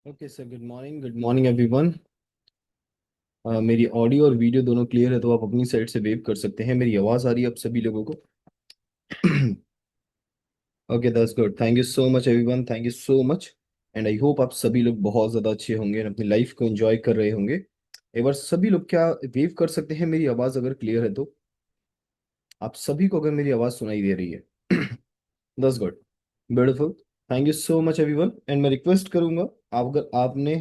Okay sir, good morning everyone. मेरी audio और video दोनों क्लियर है तो आप अपनी साइड से वेव कर सकते हैं। मेरी आवाज़ आ रही है आप सभी लोगों को? Okay, that's good. Thank you so much everyone, thank you so much. And I hope आप सभी लोग बहुत ज़्यादा अच्छे होंगे और अपनी लाइफ को एंजॉय कर रहे होंगे। एक बार सभी लोग क्या वेव कर सकते हैं मेरी आवाज़ अगर क्लियर है तो? आप सभी को अगर मेरी आवाज़ सुनाई दे रही है? That's good, beautiful. Thank you so much everyone. And मैं रिक्वेस्ट करूंगा, आप अगर आपने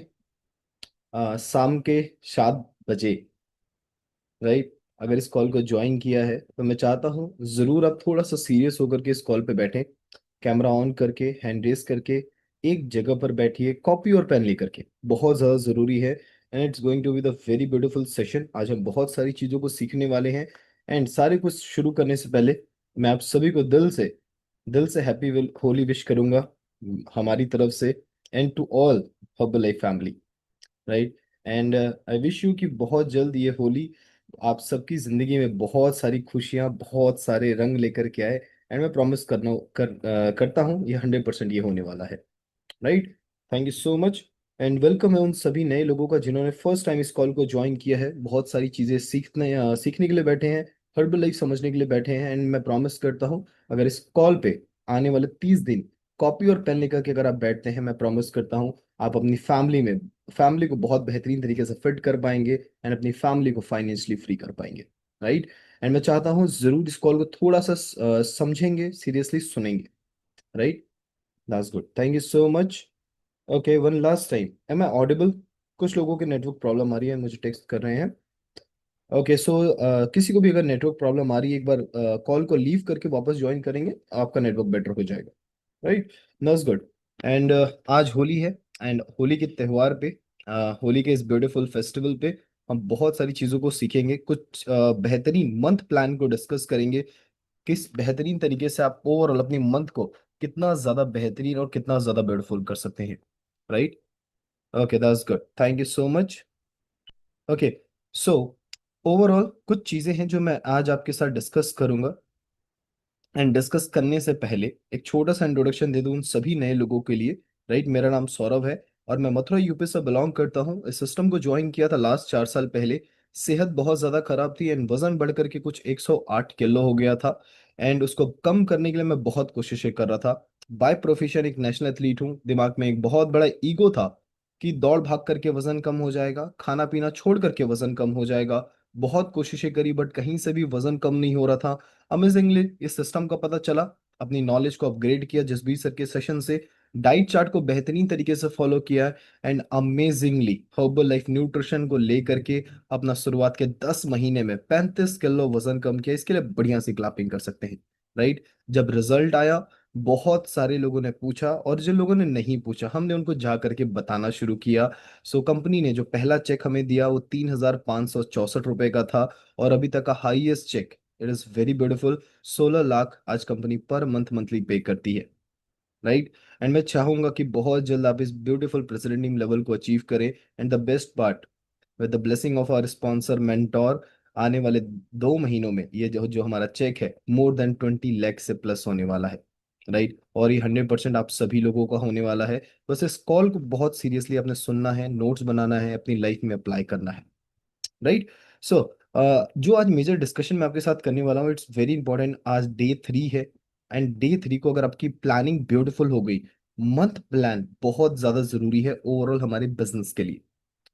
शाम के 7 बजे, राइट, अगर इस कॉल को ज्वाइन किया है तो मैं चाहता हूँ जरूर आप थोड़ा सा सीरियस होकर के इस कॉल पे बैठें। कैमरा ऑन करके, हैंड रेस करके, एक जगह पर बैठिए, कॉपी और पेन लेकर के, बहुत ज़्यादा ज़रूरी है। And it's going to be the very beautiful session. आज हम बहुत सारी चीज़ों को सीखने वाले हैं। एंड सारे कुछ शुरू करने से पहले मैं आप सभी को दिल से हैप्पी होली विश करूंगा हमारी तरफ से। And to all Herbalife family, right. And I wish you कि बहुत जल्द ये होली आप सबकी जिंदगी में बहुत सारी खुशियां, बहुत सारे रंग लेकर के आए। एंड मैं प्रॉमिस करता हूँ ये 100% ये होने वाला है, right. Thank you so much. And welcome है उन सभी नए लोगों का जिन्होंने फर्स्ट टाइम इस कॉल को ज्वाइन किया है। बहुत सारी चीज़ें सीखने के लिए बैठे हैं, हर्बल लाइफ समझने के लिए बैठे हैं। एंड मैं प्रॉमिस करता हूँ अगर इस कॉल पे आने वाले 30 दिन कॉपी और पेन लेकर के अगर आप बैठते हैं, मैं प्रॉमिस करता हूँ आप अपनी फैमिली को बहुत बेहतरीन तरीके से फिट कर पाएंगे एंड अपनी फैमिली को फाइनेंशियली फ्री कर पाएंगे, राइट। एंड मैं चाहता हूँ जरूर इस कॉल को थोड़ा सा समझेंगे, सीरियसली सुनेंगे, right. That's good, thank you so much. Okay, one last time, am I audible? कुछ लोगों के नेटवर्क प्रॉब्लम आ रही है, मुझे टेक्स्ट कर रहे हैं। ओके सो किसी को भी अगर नेटवर्क प्रॉब्लम आ रही है, एक बार कॉल को लीव करके वापस ज्वाइन करेंगे, आपका नेटवर्क बेटर हो जाएगा, राइट। That's good. एंड आज होली है। एंड होली के त्यौहार पे, होली के इस ब्यूटीफुल फेस्टिवल पे हम बहुत सारी चीज़ों को सीखेंगे। कुछ बेहतरीन मंथ प्लान को डिस्कस करेंगे। किस बेहतरीन तरीके से आप ओवरऑल अपनी मंथ को कितना ज़्यादा बेहतरीन और कितना ज़्यादा ब्यूटीफुल कर सकते हैं, right. Okay, that's good, thank you so much. Okay, so overall कुछ चीज़ें हैं जो मैं आज आपके साथ डिस्कस करूंगा। एंड डिस्कस करने से पहले एक छोटा सा इंट्रोडक्शन दे दूं उन सभी नए लोगों के लिए, राइट। मेरा नाम सौरभ है और मैं मथुरा यूपी से बिलोंग करता हूं। इस सिस्टम को ज्वाइन किया था लास्ट 4 साल पहले। सेहत बहुत ज़्यादा खराब थी एंड वजन बढ़ करके कुछ 108 किलो हो गया था। एंड उसको कम करने के लिए मैं बहुत कोशिशें कर रहा था। बाय प्रोफेशन एक नेशनल एथलीट हूँ। दिमाग में एक बहुत बड़ा ईगो था कि दौड़ भाग करके वजन कम हो जाएगा, खाना पीना छोड़ करके वजन कम हो जाएगा। बहुत कोशिशें करी बट कहीं से भी वजन कम नहीं हो रहा था। अमेजिंगली इस सिस्टम का पता चला, अपनी नॉलेज को अपग्रेड किया जसबीर सर के सेशन से, डाइट चार्ट को बेहतरीन तरीके से फॉलो किया। And amazingly herbal life nutrition को लेकर के अपना शुरुआत के 10 महीने में 35 किलो वजन कम किया। इसके लिए बढ़िया सी क्लैपिंग कर सकते हैं, राइट। जब रिजल्ट आया, बहुत सारे लोगों ने पूछा और जिन लोगों ने नहीं पूछा हमने उनको जा करके बताना शुरू किया। सो कंपनी ने जो पहला चेक हमें दिया वो 3,564 रुपए का था। और अभी तक का highest check, it is very beautiful, 16 lakh आज कंपनी पर मंथली पे करती है, राइट। एंड मैं चाहूंगा कि बहुत जल्द आप इस ब्यूटीफुल प्रेसिडेंट टीम लेवल को अचीव करें। And the best part, with the blessing of our sponsor mentor, आने वाले 2 महीनों में ये जो जो हमारा चेक है मोर देन 20 लाख से प्लस होने वाला है, राइट। और ये 100% आप सभी लोगों का होने वाला है। बस इस कॉल को बहुत सीरियसली आपने सुनना है, नोट्स बनाना है, अपनी लाइफ में अप्लाई करना है, राइट। सो जो आज मेजर डिस्कशन मैं आपके साथ करने वाला हूँ, इट्स वेरी इंपॉर्टेंट। आज डे 3 है। एंड डे 3 को अगर आपकी प्लानिंग ब्यूटीफुल हो गई, मंथ प्लान बहुत ज्यादा जरूरी है ओवरऑल हमारे बिजनेस के लिए,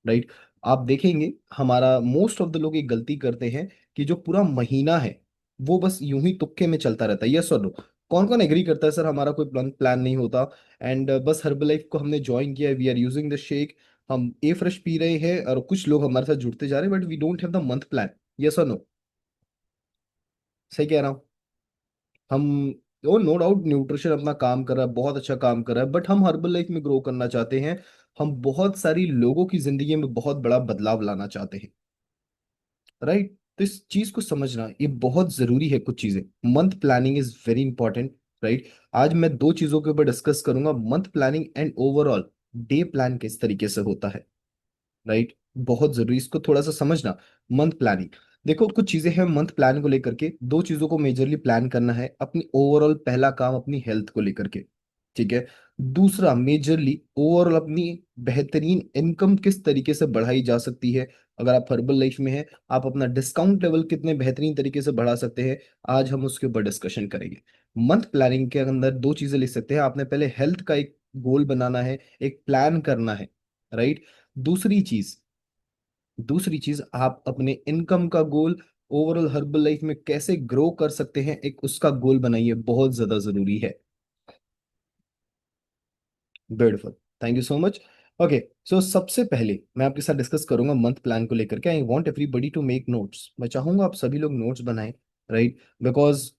राइट। आप देखेंगे हमारा मोस्ट ऑफ द लोग एक गलती करते हैं कि जो पूरा महीना है वो बस यूं ही तुक्के में चलता रहता है। यस और नो? कौन कौन एग्री करता है सर हमारा कोई प्लान नहीं होता? एंड बस हर्बल लाइफ को हमने ज्वाइन किया है, we are using the shake, हम ए फ्रेश पी रहे हैं और कुछ लोग हमारे साथ जुड़ते जा रहे हैं but we don't have the month plan. Yes और नो? सही कह रहा हूँ? हम, ओ नो डाउट न्यूट्रिशन अपना काम कर रहा है, बहुत अच्छा काम कर रहा है, बट हम हर्बल लाइफ में ग्रो करना चाहते हैं। हम बहुत सारी लोगों की जिंदगी में बहुत बड़ा बदलाव लाना चाहते हैं, राइट। तो इस चीज को समझना ये बहुत जरूरी है। कुछ चीजें, month planning is very important, right. आज मैं दो चीजों के ऊपर डिस्कस करूंगा, month planning and overall day plan किस तरीके से होता है, राइट। बहुत जरूरी, इसको थोड़ा सा समझना। मंथ प्लानिंग, देखो कुछ चीजें हैं मंथ प्लान को लेकर के। दो चीजों को मेजरली प्लान करना है। अपनी ओवरऑल पहला काम अपनी हेल्थ को लेकर के, ठीक है। दूसरा मेजरली ओवरऑल अपनी बेहतरीन इनकम किस तरीके से बढ़ाई जा सकती है। अगर आप हर्बल लाइफ में हैं, आप अपना डिस्काउंट लेवल कितने बेहतरीन तरीके से बढ़ा सकते हैं, आज हम उसके ऊपर डिस्कशन करेंगे। मंथ प्लानिंग के अंदर दो चीजें लिख सकते हैं आपने, पहले हेल्थ का एक गोल बनाना है, एक प्लान करना है, राइट। दूसरी चीज दूसरी चीज आप अपने इनकम का गोल, ओवरऑल हर्बल लाइफ में कैसे ग्रो कर सकते हैं, एक उसका गोल बनाइए, बहुत ज्यादा जरूरी है। Beautiful, thank you so much. Okay, so सबसे पहले मैं आपके साथ डिस्कस करूंगा मंथ प्लान को लेकर के। I want everybody to make notes, मैं चाहूंगा आप सभी लोग नोट्स बनाएं, राइट। बिकॉज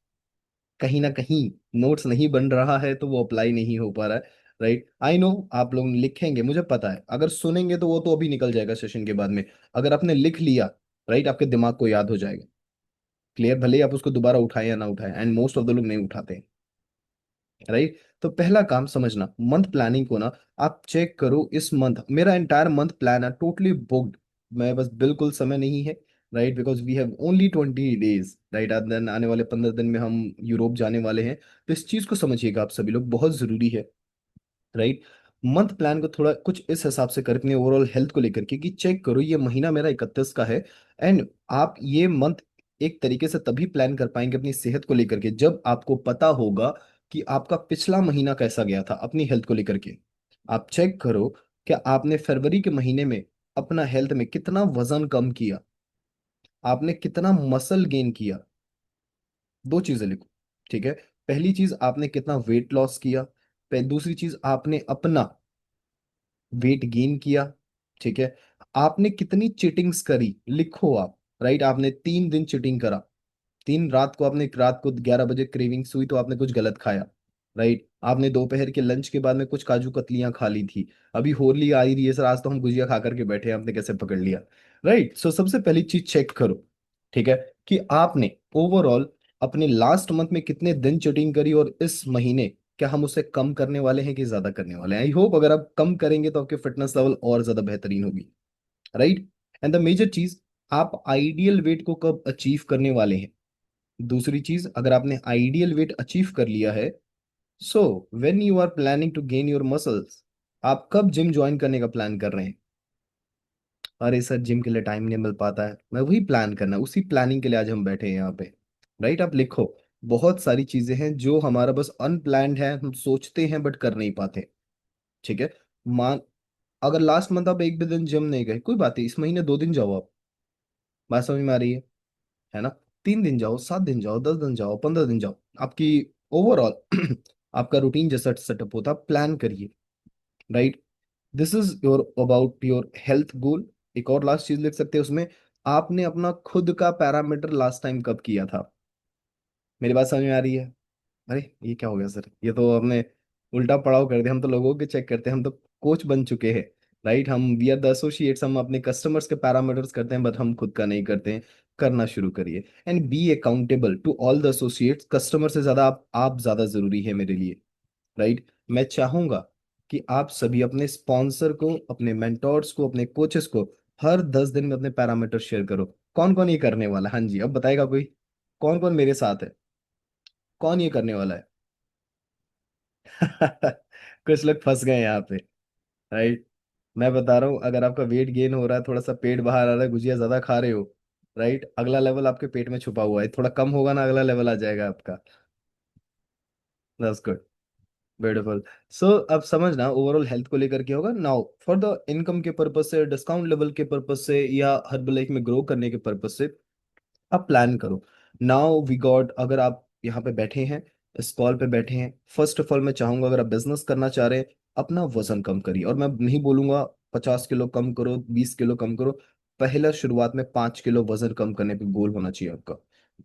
कहीं ना कहीं नोट्स नहीं बन रहा है तो वो अप्लाई नहीं हो पा रहा है, राइट। आई नो आप लोग लिखेंगे, मुझे पता है, अगर सुनेंगे तो वो तो अभी निकल जाएगा सेशन के बाद में। अगर आपने लिख लिया, राइट, आपके दिमाग को याद हो जाएगा, क्लियर, भले ही आप उसको दोबारा उठाएं या ना उठाएं, एंड मोस्ट ऑफ द लोग नहीं उठाते, राइट। तो पहला काम समझना, मंथ प्लानिंग को ना आप चेक करो। इस मंथ मेरा एंटायर मंथ प्लान है टोटली बुक्ड, मैं बस बिल्कुल समय नहीं है, right, because we have only 20 days, right. देन आने वाले 15 दिन में हम यूरोप जाने वाले हैं। तो इस चीज को समझिएगा आप सभी लोग, बहुत जरूरी है, राइट। मंथ प्लान को थोड़ा कुछ इस हिसाब से कर, अपने ओवरऑल हेल्थ को लेकर के, कि चेक करो ये महीना मेरा 31 का है, एंड आप ये मंथ एक तरीके से तभी प्लान कर पाएंगे अपनी सेहत को लेकर के जब आपको पता होगा कि आपका पिछला महीना कैसा गया था अपनी हेल्थ को लेकर के। आप चेक करो कि आपने फरवरी के महीने में अपना हेल्थ में कितना वजन कम किया, आपने कितना मसल गेन किया। दो चीजें लिखो, ठीक है। पहली चीज, आपने कितना वेट लॉस किया। दूसरी चीज, आपने अपना वेट गेन किया, ठीक है। आपने कितनी चीटिंग्स करी, लिखो आप, राइट। आपने 3 दिन चीटिंग करा, 3 रात को आपने, रात को 11 बजे क्रेविंग्स हुई तो आपने कुछ गलत खाया, राइट। आपने दोपहर के लंच के बाद में कुछ काजू कतलियां खा ली थी, अभी होली आ ही रही है सर, आज तो हम गुजिया खा करके बैठे हैं, आपने कैसे पकड़ लिया, राइट। सो सबसे पहली चीज चेक करो, ठीक है, कि आपने ओवरऑल अपने लास्ट मंथ में कितने दिन चीटिंग करी, और इस महीने क्या हम उसे कम करने वाले हैं कि ज्यादा करने वाले हैं। आई होप अगर आप कम करेंगे तो आपके फिटनेस लेवल और ज्यादा बेहतरीन होगी, राइट। एंड द मेजर चीज, आप आइडियल वेट को कब अचीव करने वाले हैं। दूसरी चीज, अगर आपने आइडियल वेट अचीव कर लिया है, so when you are planning to gain your muscles, आप कब जिम ज्वाइन करने का प्लान कर रहे हैं। अरे सर जिम के लिए टाइम नहीं मिल पाता है, मैं वही प्लान करना, उसी प्लानिंग के लिए आज हम बैठे हैं यहाँ पे, राइट। आप लिखो, बहुत सारी चीजें हैं जो हमारा बस अनप्लान्ड है, हम सोचते हैं बट कर नहीं पाते, ठीक है। मान, अगर लास्ट मंथ आप एक भी दिन जिम नहीं गए, कोई बात नहीं, इस महीने 2 दिन जाओ आप, बात समझ में आ रही है ना। 3 दिन जाओ, 7 दिन जाओ, 10 दिन जाओ, 15 दिन जाओ, आपकी ओवरऑल आपका रूटीन जैसा सेटअप होता, प्लान करिए, right. This is your about your health goal. एक और लास्ट चीज लिख सकते हैं उसमें, आपने अपना खुद का पैरामीटर लास्ट टाइम कब किया था। मेरी बात समझ में आ रही है। अरे ये क्या हो गया सर, ये तो हमने उल्टा पड़ाव कर दिया, हम तो लोगों के चेक करते हैं, हम तो कोच बन चुके हैं, राइट। हम वी आर द एसोसिएट्स, हम अपने कस्टमर्स के पैरामीटर्स करते हैं बट हम खुद का नहीं करते हैं। करना शुरू करिए, and be accountable to all the associates. Customer से ज्यादा आप ज्यादा जरूरी है मेरे लिए, राइट। मैं चाहूंगा कि आप सभी अपने स्पॉन्सर को, अपने मेंटोर्स को, अपने कोचेस को हर 10 दिन में अपने पैरामीटर शेयर करो। कौन कौन ये करने वाला है, हाँ जी अब बताएगा कोई, कौन कौन मेरे साथ है, कौन ये करने वाला है। कुछ लोग फंस गए यहाँ पे, राइट। मैं बता रहा हूँ, अगर आपका वेट गेन हो रहा है, थोड़ा सा पेट बाहर आ रहा है, गुजिया ज्यादा खा रहे हो, राइट, अगला लेवल आपके पेट में छुपा हुआ है, थोड़ा कम होगा ना, अगला लेवल आ जाएगा आपका। That's good, beautiful. सो अब समझना ओवरऑल हेल्थ को लेकर के होगा, नाउ फॉर द इनकम के पर्पज से, डिस्काउंट लेवल के पर्पज से, या हर्बल लाइफ में ग्रो करने के पर्पज से आप प्लान करो। नाउ वी गॉट, अगर आप यहाँ पे बैठे हैं, इस कॉल पे बैठे हैं, फर्स्ट ऑफ ऑल मैं चाहूंगा अगर आप बिजनेस करना चाह रहे हैं, अपना वजन कम करिए। और मैं नहीं बोलूंगा 50 किलो कम करो, 20 किलो कम करो, पहला शुरुआत में 5 किलो वजन कम करने पे गोल होना चाहिए आपका।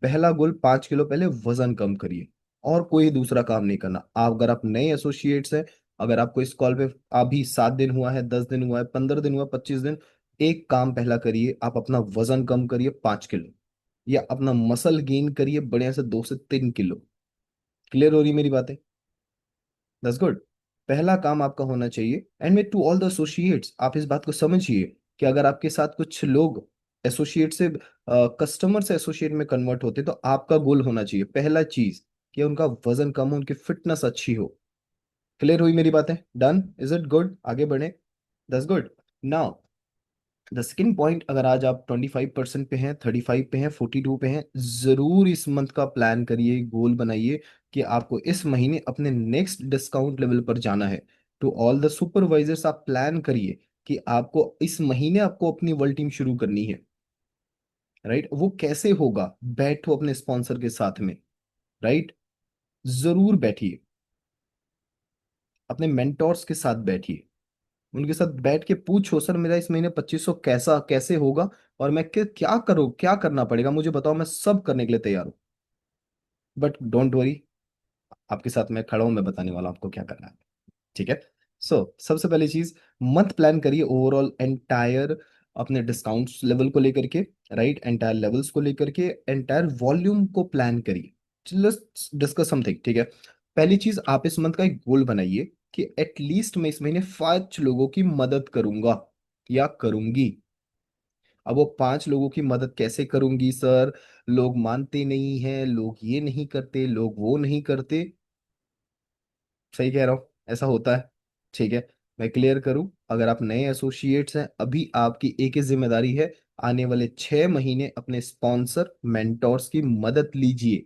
पहला गोल 5 किलो पहले वजन कम करिए, और कोई दूसरा काम नहीं करना। आप अगर आप नए एसोसिएट्स हैं, अगर आपको इस कॉल पे अभी 7 दिन हुआ है, 10 दिन हुआ है, 15 दिन हुआ, 25 दिन, एक काम पहला करिए, आप अपना वजन कम करिए 5 किलो, या अपना मसल गेन करिए बढ़िया से 2 से 3 किलो। क्लियर हो रही मेरी बातें, दैट्स गुड। पहला काम आपका होना चाहिए, एंड में टू ऑल द एसोसिएट्स आप इस बात को समझिए कि अगर आपके साथ कुछ लोग एसोसिएट से कस्टमर से एसोसिएट में कन्वर्ट होते, तो आपका गोल होना चाहिए पहला चीज कि उनका वजन कम हो, उनकी फिटनेस अच्छी हो, क्लियर हुई मेरी बातें? डन? Is it good? आगे बढ़े? That's good. Now the second point, अगर आज आप 25% पे हैं, 35 पे हैं, 42 पे हैं, जरूर इस मंथ का प्लान करिए, गोल बनाइए कि आपको इस महीने अपने नेक्स्ट डिस्काउंट लेवल पर जाना है। टू ऑल द सुपरवाइजर्स, आप प्लान करिए कि आपको इस महीने आपको अपनी वर्ल्ड टीम शुरू करनी है। राइट? वो कैसे होगा? बैठो अपने स्पॉन्सर के साथ में। राइट? जरूर बैठिए, अपने मेंटोर्स के साथ बैठिए, उनके साथ बैठ के पूछो, सर मेरा इस महीने 2500 कैसा कैसे होगा, और मैं क्या करूँ, क्या करना पड़ेगा मुझे बताओ, मैं सब करने के लिए तैयार हूँ। बट डोंट वरी, आपके साथ मैं खड़ा हूं, मैं बताने वाला हूं आपको क्या करना है। ठीक है? सबसे पहली चीज, मंथ प्लान करिए ओवरऑल एंटायर अपने डिस्काउंट लेवल को लेकर के। राइट? एंटायर लेवल्स को लेकर के, एंटायर वॉल्यूम को प्लान करिए। Let's discuss something. ठीक है? पहली चीज, आप इस मंथ का एक गोल बनाइए कि एटलीस्ट मैं इस महीने 5 लोगों की मदद करूंगा या करूंगी। अब वो 5 लोगों की मदद कैसे करूंगी सर? लोग मानते नहीं हैं, लोग ये नहीं करते, लोग वो नहीं करते। सही कह रहा हूँ, ऐसा होता है। ठीक है? मैं क्लियर करूं, अगर आप नए एसोसिएट्स हैं, अभी आपकी एक ही जिम्मेदारी है, आने वाले 6 महीने अपने स्पॉन्सर मेंटोर्स की मदद लीजिए।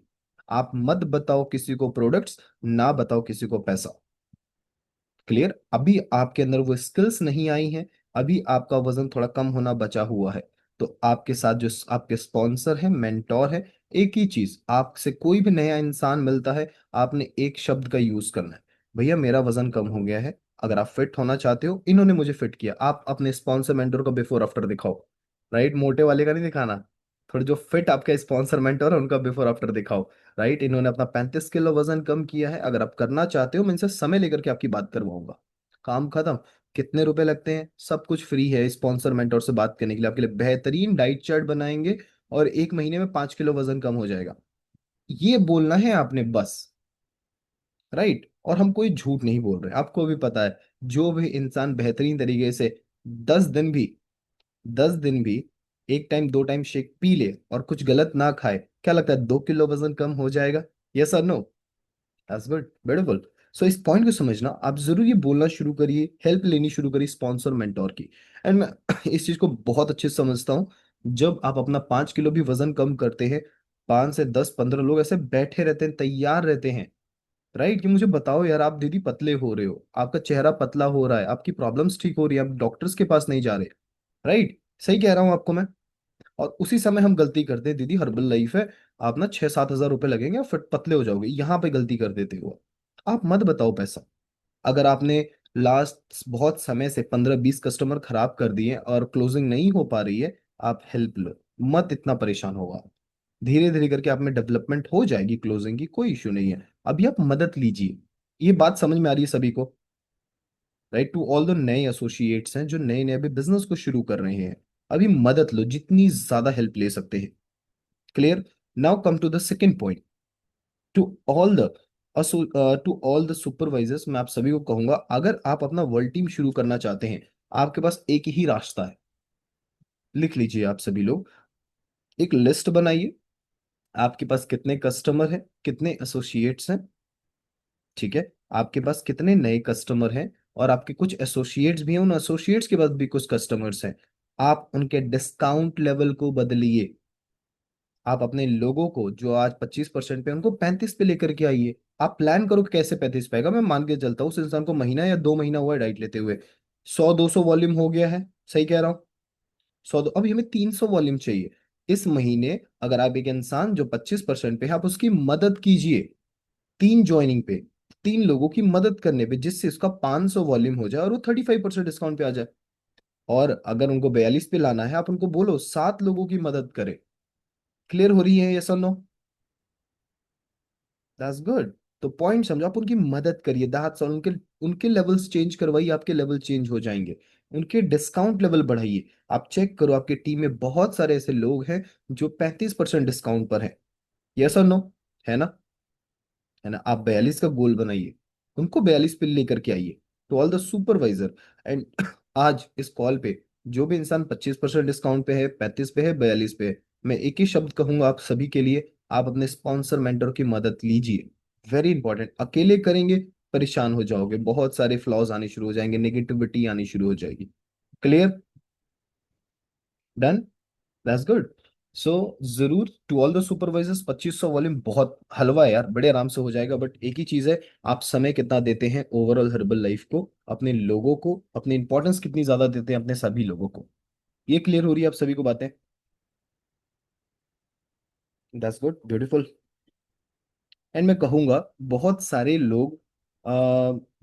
आप मत बताओ किसी को प्रोडक्ट्स, ना बताओ किसी को पैसा। क्लियर? अभी आपके अंदर वो स्किल्स नहीं आई हैं, अभी आपका वजन थोड़ा कम होना बचा हुआ है। तो आपके साथ जो आपके स्पॉन्सर है, मेंटोर है, एक ही चीज, आपसे कोई भी नया इंसान मिलता है, आपने एक शब्द का यूज करना है, भैया मेरा वजन कम हो गया है, अगर आप फिट होना चाहते हो, इन्होंने मुझे फिट किया, आप अपने स्पॉन्सर मेंटोर का बिफोर आफ्टर दिखाओ। राइट? मोटे वाले का नहीं दिखाना, थोड़ा जो फिट आपका स्पॉन्सर मेंटोर है उनका बिफोर आफ्टर दिखाओ। राइट? इन्होंने अपना 35 किलो वजन कम किया है, अगर आप करना चाहते हो मैं इनसे समय लेकर के आपकी बात करवाऊंगा। काम खत्म। कितने रुपए लगते हैं? सब कुछ फ्री है। स्पॉन्सर मेंटोर से बात करने के लिए आपके लिए बेहतरीन डाइट चार्ट बनाएंगे, और एक महीने में 5 किलो वजन कम हो जाएगा। ये बोलना है आपने बस। राइट? और हम कोई झूठ नहीं बोल रहे, आपको भी पता है, जो भी इंसान बेहतरीन तरीके से 10 दिन भी 10 दिन भी एक टाइम 2 टाइम शेक पी ले और कुछ गलत ना खाए, क्या लगता है 2 किलो वजन कम हो जाएगा? यस और no? That's good, beautiful. So इस पॉइंट को समझना, आप जरूर ये बोलना शुरू करिए, हेल्प लेनी शुरू करिए स्पॉन्सर मेंटोर की। एंड मैं इस चीज को बहुत अच्छे से समझता हूँ। जब आप अपना 5 किलो भी वजन कम करते हैं, 5 से 10 15 लोग ऐसे बैठे रहते हैं, तैयार रहते हैं। राइट? कि मुझे बताओ यार, आप दीदी पतले हो रहे हो, आपका चेहरा पतला हो रहा है, आपकी प्रॉब्लम्स ठीक हो रही है, आप डॉक्टर्स के पास नहीं जा रहे। राइट? सही कह रहा हूँ आपको मैं? और उसी समय हम गलती करते हैं, दीदी हर्बल लाइफ है, आप ना 6 7 हज़ार रुपए लगेंगे, फिर पतले हो जाओगे, यहाँ पे गलती कर देते हो। आप मत बताओ पैसा। अगर आपने लास्ट बहुत समय से 15 20 कस्टमर खराब कर दिए और क्लोजिंग नहीं हो पा रही है, आप हेल्प लो, मत इतना परेशान होगा। धीरे धीरे करके आप में डेवलपमेंट हो जाएगी, क्लोजिंग की कोई इश्यू नहीं है। अभी आप मदद लीजिए। ये बात समझ में आ रही है सभी को? राइट? टू ऑल द नए एसोसिएट्स हैं जो नए नए अभी बिजनेस को शुरू कर रहे हैं, अभी मदद लो, जितनी ज्यादा हेल्प ले सकते हैं। Clear? Now come to the second point. To all the to all the supervisors, मैं आप सभी को कहूंगा, अगर आप अपना वर्ल्ड टीम शुरू करना चाहते हैं, आपके पास एक ही रास्ता है। लिख लीजिए आप सभी लोग, एक लिस्ट बनाइए, आपके पास कितने कस्टमर हैं, कितने एसोसिएट्स हैं। ठीक है? आपके पास कितने नए कस्टमर हैं, और आपके कुछ एसोसिएट्स भी हैं, उन एसोसिएट्स के पास भी कुछ कस्टमर्स हैं। आप उनके डिस्काउंट लेवल को बदलिए। आप अपने लोगों को जो आज 25% पे, उनको 35 पे लेकर के आइए। आप प्लान करो कि कैसे 35 पाएगा। मैं मान के चलता हूँ उस इंसान को महीना या 2 महीना हुआ है डाइट लेते हुए, 100 200 वॉल्यूम हो गया है। सही कह रहा हूँ? 100 अभी हमें 300 वॉल्यूम चाहिए इस महीने। अगर आप एक इंसान जो 25% पे है, आप उसकी मदद कीजिए, 3 ज्वाइनिंग पे, 3 लोगों की मदद करने पे, जिससे उसका 500 वॉल्यूम हो जाए और वो 35% डिस्काउंट पे आ जाए। और अगर उनको 42 पे लाना है, आप उनको बोलो 7 लोगों की मदद करें। क्लियर हो रही है? यस और नो? That's good. तो पॉइंट समझो, आप उनकी मदद करिए, दैट्स ऑल। उनके उनके लेवल्स चेंज करवाइए, आपके लेवल चेंज हो जाएंगे। उनके डिस्काउंट लेवल बढ़ाइए। आप चेक करो, आपकी टीम में बहुत सारे ऐसे लोग हैं जो 35% डिस्काउंट पर हैं। यस और नो? है ना? है ना? आप 42 का गोल बनाइए, उनको 42 पे लेकर के आइए। To all the supervisor, and आज इस कॉल पे जो भी इंसान 25% डिस्काउंट पे है, 35 पे है, 42 पे है, मैं एक ही शब्द कहूंगा आप सभी के लिए, आप अपने स्पॉन्सर मेंटर की मदद लीजिए। Very important. अकेले करेंगे परेशान हो जाओगे, बहुत सारे फ्लॉज आने शुरू हो जाएंगे, नेगेटिविटी आनी शुरू हो जाएगी। Clear? Done. That's good. So जरूर to all the supervisors, 2500 volume बहुत हलवा है यार, बड़े आराम से हो जाएगा। बट एक ही चीज है, आप समय कितना देते हैं ओवरऑल हर्बल लाइफ को, अपने लोगों को, अपनी इंपॉर्टेंस कितनी ज्यादा देते हैं अपने सभी लोगों को। ये क्लियर हो रही है आप सभी को बातें? That's good, beautiful. एंड मैं कहूंगा बहुत सारे लोग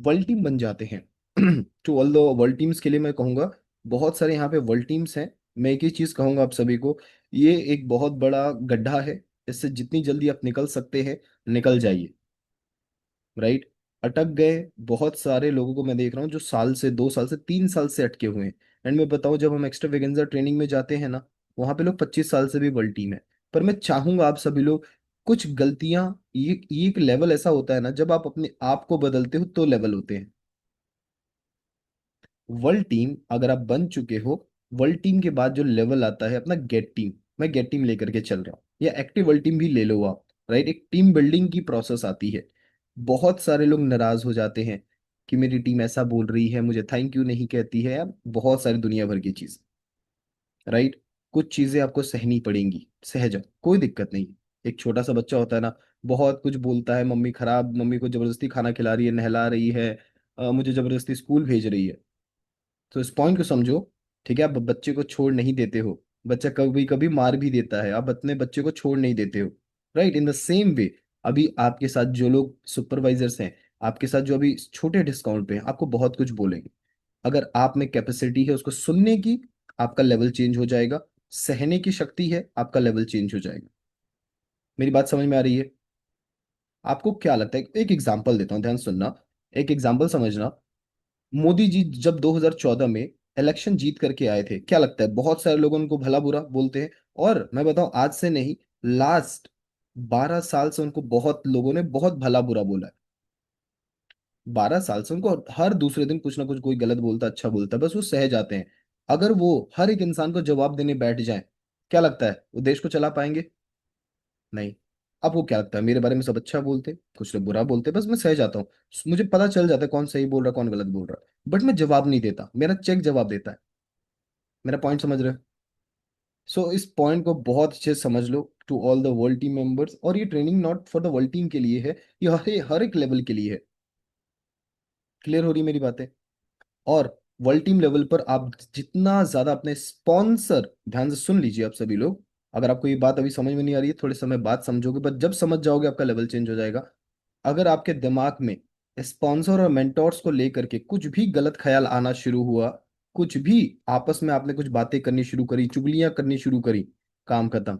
वर्ल्ड टीम बन जाते हैं। To all the world teams के लिए मैं कहूंगा, बहुत सारे यहाँ पे वर्ल्ड टीम्स हैं। मैं एक ही चीज कहूंगा आप सभी को, ये एक बहुत बड़ा गड्ढा है, इससे जितनी जल्दी आप निकल सकते हैं निकल जाइए। राइट? अटक गए बहुत सारे लोगों को मैं देख रहा हूँ, जो साल से, 2 साल से, 3 साल से अटके हुए हैं। एंड मैं बताऊं, जब हम एक्स्ट्रा वेगेंजा ट्रेनिंग में जाते हैं ना, वहां पे लोग 25 साल से भी वर्ल्ड टीम है। पर मैं चाहूंगा आप सभी लोग, कुछ गलतियां, ये एक लेवल ऐसा होता है ना, जब आप अपने आप को बदलते हो तो लेवल होते हैं। वर्ल्ड टीम अगर आप बन चुके हो, वर्ल्ड टीम के बाद जो लेवल आता है अपना गेट टीम, मैं गेट टीम लेकर के चल रहा हूँ, या एक्टिव वर्ल्ड टीम भी ले लो आप। राइट? एक टीम बिल्डिंग की प्रोसेस आती है। बहुत सारे लोग नाराज हो जाते हैं कि मेरी टीम ऐसा बोल रही है, मुझे थैंक यू नहीं कहती है, या बहुत सारी दुनिया भर की चीज। राइट? कुछ चीजें आपको सहनी पड़ेंगी, सह जाओ, कोई दिक्कत नहीं। एक छोटा सा बच्चा होता है ना, बहुत कुछ बोलता है, मम्मी खराब, मम्मी को जबरदस्ती खाना खिला रही है, नहला रही है, मुझे जबरदस्ती स्कूल भेज रही है। तो इस पॉइंट को समझो। ठीक है? आप बच्चे को छोड़ नहीं देते हो, बच्चा कभी कभी मार भी देता है, आप अपने बच्चे को छोड़ नहीं देते हो। Right? In the same way, अभी आपके साथ जो लोग सुपरवाइजर्स हैं, आपके साथ जो अभी छोटे डिस्काउंट पे हैं, आपको बहुत कुछ बोलेंगे। अगर आप में कैपेसिटी है उसको सुनने की, आपका लेवल चेंज हो जाएगा। सहने की शक्ति है, आपका लेवल चेंज हो जाएगा। मेरी बात समझ में आ रही है? आपको क्या लगता है, एक एग्जांपल देता हूँ, ध्यान सुनना, एक एग्जांपल समझना। मोदी जी जब 2014 में इलेक्शन जीत करके आए थे, क्या लगता है, बहुत सारे लोग उनको भला बुरा बोलते हैं। और मैं बताऊं, आज से नहीं, लास्ट 12 साल से उनको बहुत लोगों ने बहुत भला बुरा बोला है। 12 साल से उनको हर दूसरे दिन कुछ ना कुछ कोई गलत बोलता, अच्छा बोलता, बस वो सह जाते हैं। अगर वो हर एक इंसान को जवाब देने बैठ जाएं, क्या लगता है वो देश को चला पाएंगे? नहीं। आपको क्या लगता है, मेरे बारे में सब अच्छा बोलते, कुछ लोग बुरा बोलते, बस मैं सह जाता हूँ। मुझे पता चल जाता है कौन सही बोल रहा है, कौन गलत बोल रहा है, बट मैं जवाब नहीं देता, मेरा चेक जवाब देता है। मेरा पॉइंट समझ रहे हो? सो इस पॉइंट को बहुत अच्छे से समझ लो, to all the world team members. और ये training not for the world team के लिए है, ये हर एक लेवल के लिए है। क्लियर हो रही है मेरी बातें? और वर्ल्ड टीम लेवल पर आप जितना ज्यादा अपने स्पॉन्सर, ध्यान से सुन लीजिए आप सभी लोग, अगर आपको ये बात अभी समझ में नहीं आ रही है, थोड़े समय बाद समझोगे, बट जब समझ जाओगे आपका लेवल चेंज हो जाएगा। अगर आपके दिमाग में स्पॉन्सर और मेंटोर्स को लेकर के कुछ भी गलत ख्याल आना शुरू हुआ, कुछ भी आपस में आपने कुछ बातें करनी शुरू करी, चुगलियां करनी शुरू करी, काम खत्म।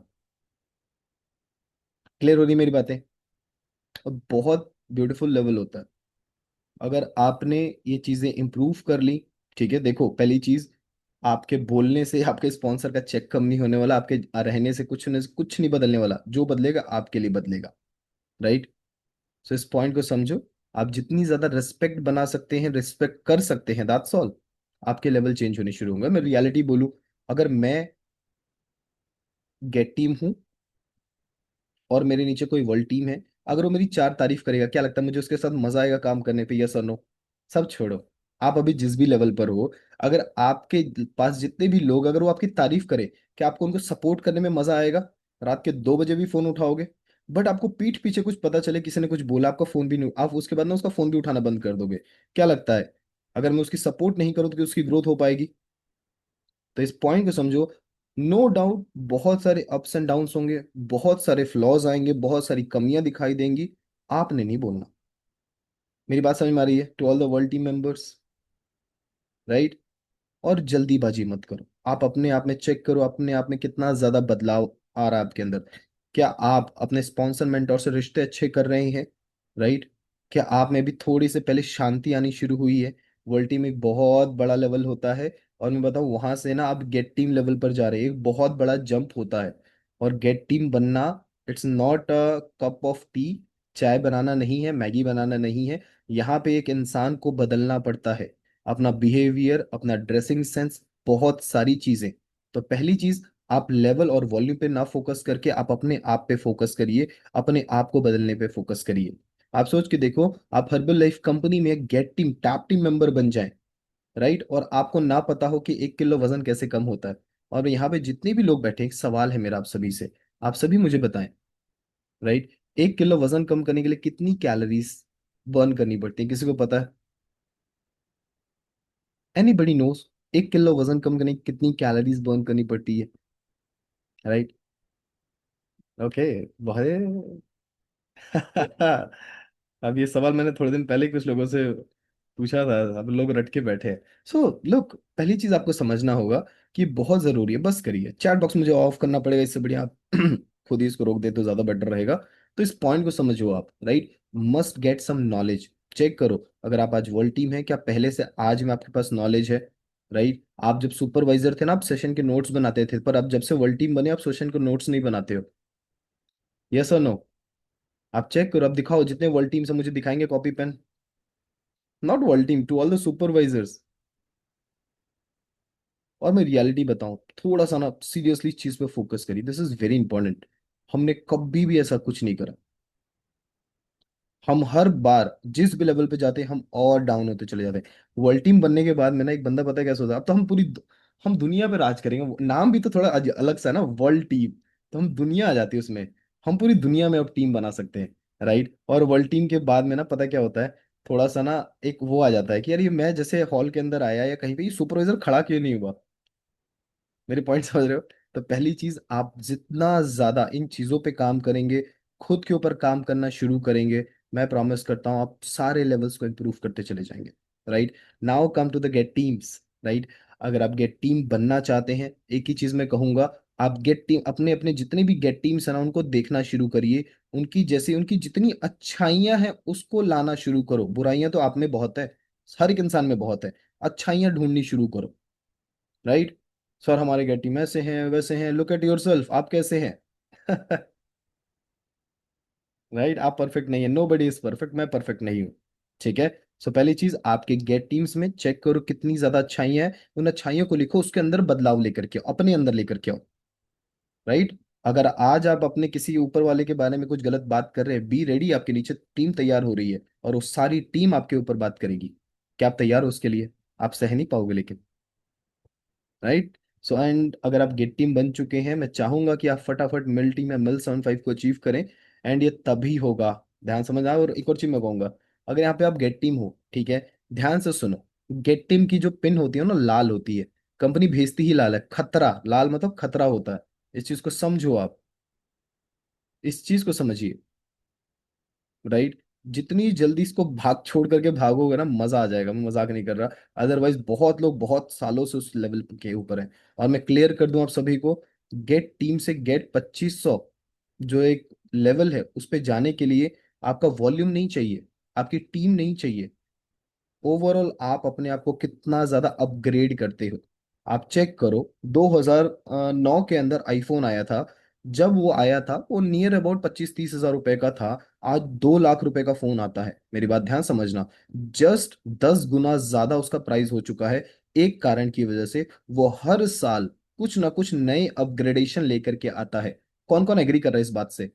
क्लियर हो रही मेरी बातें? और बहुत ब्यूटीफुल लेवल होता है अगर आपने ये चीजें इंप्रूव कर ली। ठीक है? देखो, पहली चीज, आपके बोलने से आपके स्पॉन्सर का चेक कम नहीं होने वाला, आपके रहने से कुछ नहीं बदलने वाला, जो बदलेगा आपके लिए बदलेगा। राइट? सो इस पॉइंट को समझो। आप जितनी ज्यादा रिस्पेक्ट बना सकते हैं, रिस्पेक्ट कर सकते हैं, दैट्स ऑल, आपके लेवल चेंज होने शुरू होंगे। मैं रियलिटी बोलूं, अगर मैं गेट टीम हूं और मेरे नीचे कोई वर्ल्ड टीम है, अगर वो मेरी 4 तारीफ करेगा, क्या लगता है मुझे उसके साथ मजा आएगा काम करने पे, यस और नो? सब छोड़ो, आप अभी जिस भी लेवल पर हो, अगर आपके पास जितने भी लोग, अगर वो आपकी तारीफ करे, क्या आपको उनको सपोर्ट करने में मजा आएगा? रात के 2 बजे भी फोन उठाओगे? बट आपको पीठ पीछे कुछ पता चले, किसी ने कुछ बोला, आपका फोन भी नहीं, आप उसके बाद ना उसका फोन भी उठाना बंद कर दोगे। क्या लगता है, अगर मैं उसकी सपोर्ट नहीं करूँ तो क्या उसकी ग्रोथ हो पाएगी? तो इस पॉइंट को समझो। नो डाउट बहुत सारे अप्स एंड डाउन्स होंगे, बहुत सारे फ्लॉज आएंगे, बहुत सारी कमियां दिखाई देंगी, आपने नहीं बोलना। मेरी बात समझ में आ रही है, to all the world team members? Right? और जल्दीबाजी मत करो, आप अपने आप में चेक करो, अपने आप में कितना ज्यादा बदलाव आ रहा है आपके अंदर। क्या आप अपने स्पॉन्सर मेंटोर से रिश्ते अच्छे कर रहे हैं? राइट? क्या आप में भी थोड़ी से पहले शांति आनी शुरू हुई है? वर्ल्ड टीम एक बहुत बड़ा लेवल होता है, और मैं बताऊं, वहां से ना आप गेट टीम लेवल पर जा रहे हैं, एक बहुत बड़ा जंप होता है। और गेट टीम बनना, it's not a cup of T, चाय बनाना नहीं है, मैगी बनाना नहीं है। यहाँ पे एक इंसान को बदलना पड़ता है, अपना बिहेवियर, अपना ड्रेसिंग सेंस, बहुत सारी चीजें। तो पहली चीज, आप लेवल और वॉल्यूम पे ना फोकस करके आप अपने आप पे फोकस करिए, अपने आप को बदलने पे फोकस करिए। आप सोच के देखो, आप हर्बल लाइफ कंपनी में get team tap team member बन जाएं, राइट, और आपको ना पता हो कि 1 किलो वजन कैसे कम होता है। और यहाँ पे जितने भी लोग बैठे हैं, एक सवाल है मेरा आप सभी से, आप सभी मुझे बताएं, राइट, 1 किलो वजन कम करने के लिए कितनी कैलोरीज बर्न करनी पड़ती है, किसी को पता है? Anybody knows? 1 किलो वजन कम करने की कितनी कैलोरीज बर्न करनी पड़ती है? राइट। ओके। बहुत। अब ये सवाल मैंने थोड़े दिन पहले ही कुछ लोगों से पूछा था, अब लोग रट के बैठे हैं। लोग, पहली चीज आपको समझना होगा कि बहुत जरूरी है, बस करिए, चैट बॉक्स मुझे ऑफ करना पड़ेगा, इससे बढ़िया आप खुद ही इसको रोक दे तो ज्यादा बेटर रहेगा। तो इस पॉइंट को समझो आप, right, must get some knowledge. Check करो, अगर आप आज वर्ल्ड टीम है, क्या पहले से आज में आपके पास नॉलेज है? राइट, आप जब सुपरवाइजर थे ना, आप सेशन के नोट्स बनाते थे, पर अब जब से वर्ल्ड टीम बने, आप सेशन के नोट्स नहीं बनाते हो। यस और नो? आप चेक करो, आप दिखाओ, जितने वर्ल्ड टीम से मुझे दिखाएंगे copy pen. Not world team, to all the supervisors. और मैं रियलिटी बताऊं, थोड़ा सा ना सीरियसली इस चीज पे फोकस करिए, दिस इज वेरी इंपॉर्टेंट। हमने कभी भी ऐसा कुछ नहीं करा। हम हर बार जिस भी लेवल पे जाते हैं, हम और डाउन होते चले जाते हैं। वर्ल्ड टीम बनने के बाद में ना, एक बंदा पता है क्या सोचा, अब तो हम हम दुनिया पे राज करेंगे। नाम भी तो थोड़ा अलग सा है ना, वर्ल्ड टीम। तो हम दुनिया आ जाती है उसमें, हम पूरी दुनिया में अब टीम बना सकते हैं, राइट। और वर्ल्ड टीम के बाद में ना, पता क्या होता है, थोड़ा सा ना एक वो आ जाता है कि यार, ये मैं जैसे हॉल के अंदर आया या कहीं पे, ये सुपरवाइजर खड़ा क्यों नहीं हुआ? मेरे पॉइंट समझ रहे हो? तो पहली चीज, आप जितना ज्यादा इन चीजों पे काम करेंगे, खुद के ऊपर काम करना शुरू करेंगे, मैं प्रॉमिस करता हूँ आप सारे लेवल्स को इंप्रूव करते चले जाएंगे। Right. Now come to the get teams. Right. अगर आप गेट टीम बनना चाहते हैं, एक ही चीज मैं कहूंगा, आप गेट टीम, अपने अपने जितने भी गेट टीम्स हैं ना, उनको देखना शुरू करिए। उनकी जैसे, उनकी जितनी अच्छाइयां हैं उसको लाना शुरू करो, बुराइयां तो आप में बहुत है, हर एक इंसान में बहुत है, अच्छाइयां ढूंढनी शुरू करो। राइट। सर हमारे क्या टीम ऐसे हैं वैसे हैं, लुक एट योर सेल्फ, आप कैसे हैं? राइट, आप परफेक्ट नहीं है, नो बडी इज परफेक्ट, मैं परफेक्ट नहीं हूँ। ठीक है। सो पहली चीज, आपके गेट टीम्स में चेक करो कितनी ज्यादा अच्छाइयाँ हैं, उन अच्छाइयों को लिखो, उसके अंदर बदलाव लेकर के आओ, अपने अंदर लेकर के आओ। राइट। अगर आज आप अपने किसी ऊपर वाले के बारे में कुछ गलत बात कर रहे हैं, बी रेडी, आपके नीचे टीम तैयार हो रही है, और वो सारी टीम आपके ऊपर बात करेगी। क्या आप तैयार हो उसके लिए? आप सह नहीं पाओगे लेकिन। राइट। सो एंड अगर आप गेट टीम बन चुके हैं, मैं चाहूंगा कि आप फटाफट मिल टीम या मिल 75 को अचीव करें। एंड ये तभी होगा, ध्यान समझना। और एक और चीज मैं कहूंगा, अगर यहाँ पे आप गेट टीम हो, ठीक है, ध्यान से सुनो, गेट टीम की जो पिन होती है ना, लाल होती है। कंपनी भेजती ही लाल है, खतरा, लाल मतलब खतरा होता है। इस चीज को समझो आप, इस चीज को समझिए। राइट। जितनी जल्दी इसको भाग छोड़ करके भागोगे ना, मजा आ जाएगा, मैं मजाक नहीं कर रहा। अदरवाइज बहुत लोग बहुत सालों से उस लेवल के ऊपर हैं। और मैं क्लियर कर दूं आप सभी को, गेट टीम से गेट 2500 जो एक लेवल है, उस पे जाने के लिए आपका वॉल्यूम नहीं चाहिए, आपकी टीम नहीं चाहिए, ओवरऑल आप अपने आप को कितना ज्यादा अपग्रेड करते हो। आप चेक करो, 2009 के अंदर आईफोन आया था। जब वो आया था, वो नियर अबाउट 25-30 हजार रुपए का था। आज 2 लाख रुपए का फोन आता है, मेरी बात ध्यान समझना। जस्ट 10 गुना ज्यादा उसका प्राइस हो चुका है। एक कारण की वजह से, वो हर साल कुछ ना कुछ नए अपग्रेडेशन लेकर के आता है। कौन कौन एग्री कर रहा है इस बात से?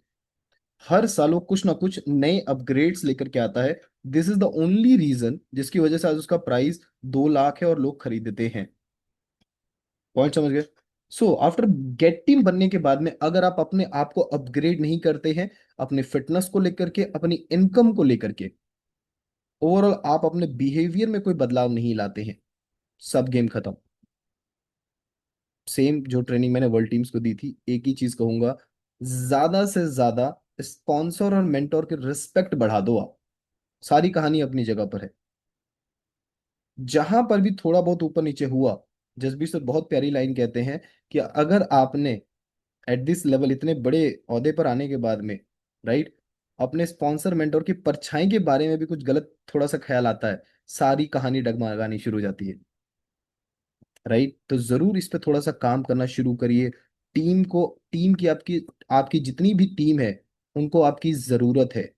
हर साल वो कुछ ना कुछ नए अपग्रेड्स लेकर के आता है। This is the only reason जिसकी वजह से आज उसका प्राइस 2 लाख है और लोग खरीदते हैं। पॉइंट समझ गए? सो आफ्टर गेट टीम बनने के बाद में, अगर आप अपने आप को अपग्रेड नहीं करते हैं, अपने फिटनेस को लेकर के, अपनी इनकम को लेकर के, ओवरऑल आप अपने बिहेवियर में कोई बदलाव नहीं लाते हैं, सब गेम खत्म। सेम जो ट्रेनिंग मैंने वर्ल्ड टीम्स को दी थी, एक ही चीज कहूंगा, ज्यादा से ज्यादा स्पॉन्सर और मेंटोर के रिस्पेक्ट बढ़ा दो आप। सारी कहानी अपनी जगह पर है। जहां पर भी थोड़ा बहुत ऊपर नीचे हुआ, जसबीर सर बहुत प्यारी लाइन कहते हैं कि अगर आपने एट दिस लेवल, इतने बड़े ओहदे पर आने के बाद में, राइट, अपने स्पॉन्सर मेंटोर की परछाई के बारे में भी कुछ गलत थोड़ा सा ख्याल आता है, सारी कहानी डगमगानी शुरू हो जाती है। राइट। तो जरूर इस पे थोड़ा सा काम करना शुरू करिए। टीम को, टीम की, आपकी आपकी जितनी भी टीम है, उनको आपकी जरूरत है।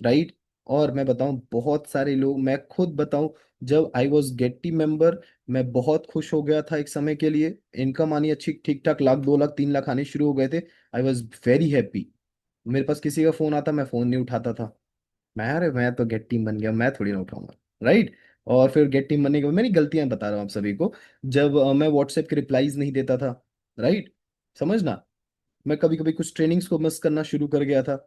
राइट। और मैं बताऊं, बहुत सारे लोग, मैं खुद बताऊं, जब I was gate team member, मैं बहुत खुश हो गया था एक समय के लिए। इनकम आनी अच्छी ठीक ठाक, लाख 2 लाख 3 लाख आने शुरू हो गए थे। I was very happy. मेरे पास किसी का फोन आता, मैं फोन नहीं उठाता था। मैं तो गेट टीम बन गया, मैं थोड़ी ना उठाऊंगा। राइट। और फिर गेट टीम बनने के बाद मेरी गलतियां बता रहा हूँ आप सभी को। जब मैं व्हाट्सएप के रिप्लाईज नहीं देता था। राइट। समझना। मैं कभी कभी कुछ ट्रेनिंग्स को मिस करना शुरू कर गया था।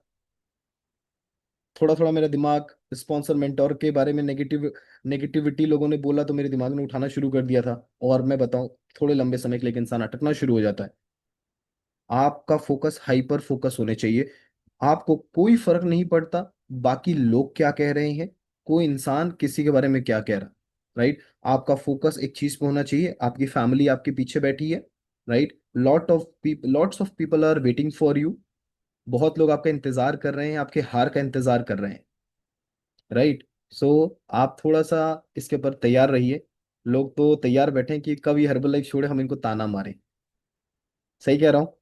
थोड़ा थोड़ा मेरा दिमाग स्पॉन्सर मेंटोर के बारे में नेगेटिविटी लोगों ने बोला तो मेरे दिमाग ने उठाना शुरू कर दिया था। और मैं बताऊं, थोड़े लंबे समय के लिए एक इंसान अटकना शुरू हो जाता है। आपका फोकस हाइपर फोकस होने चाहिए। आपको कोई फर्क नहीं पड़ता बाकी लोग क्या कह रहे हैं, कोई इंसान किसी के बारे में क्या कह रहा। राइट। आपका फोकस एक चीज पे होना चाहिए, आपकी फैमिली आपके पीछे बैठी है। Right. Lots of people are waiting for you. बहुत लोग आपका इंतजार कर रहे हैं, आपके हार का इंतजार कर रहे हैं। राइट। सो आप थोड़ा सा इसके ऊपर तैयार रहिए। लोग तो तैयार बैठे हैं कि कब ये हर्बल लाइफ छोड़े, हम इनको ताना मारें। सही कह रहा हूँ,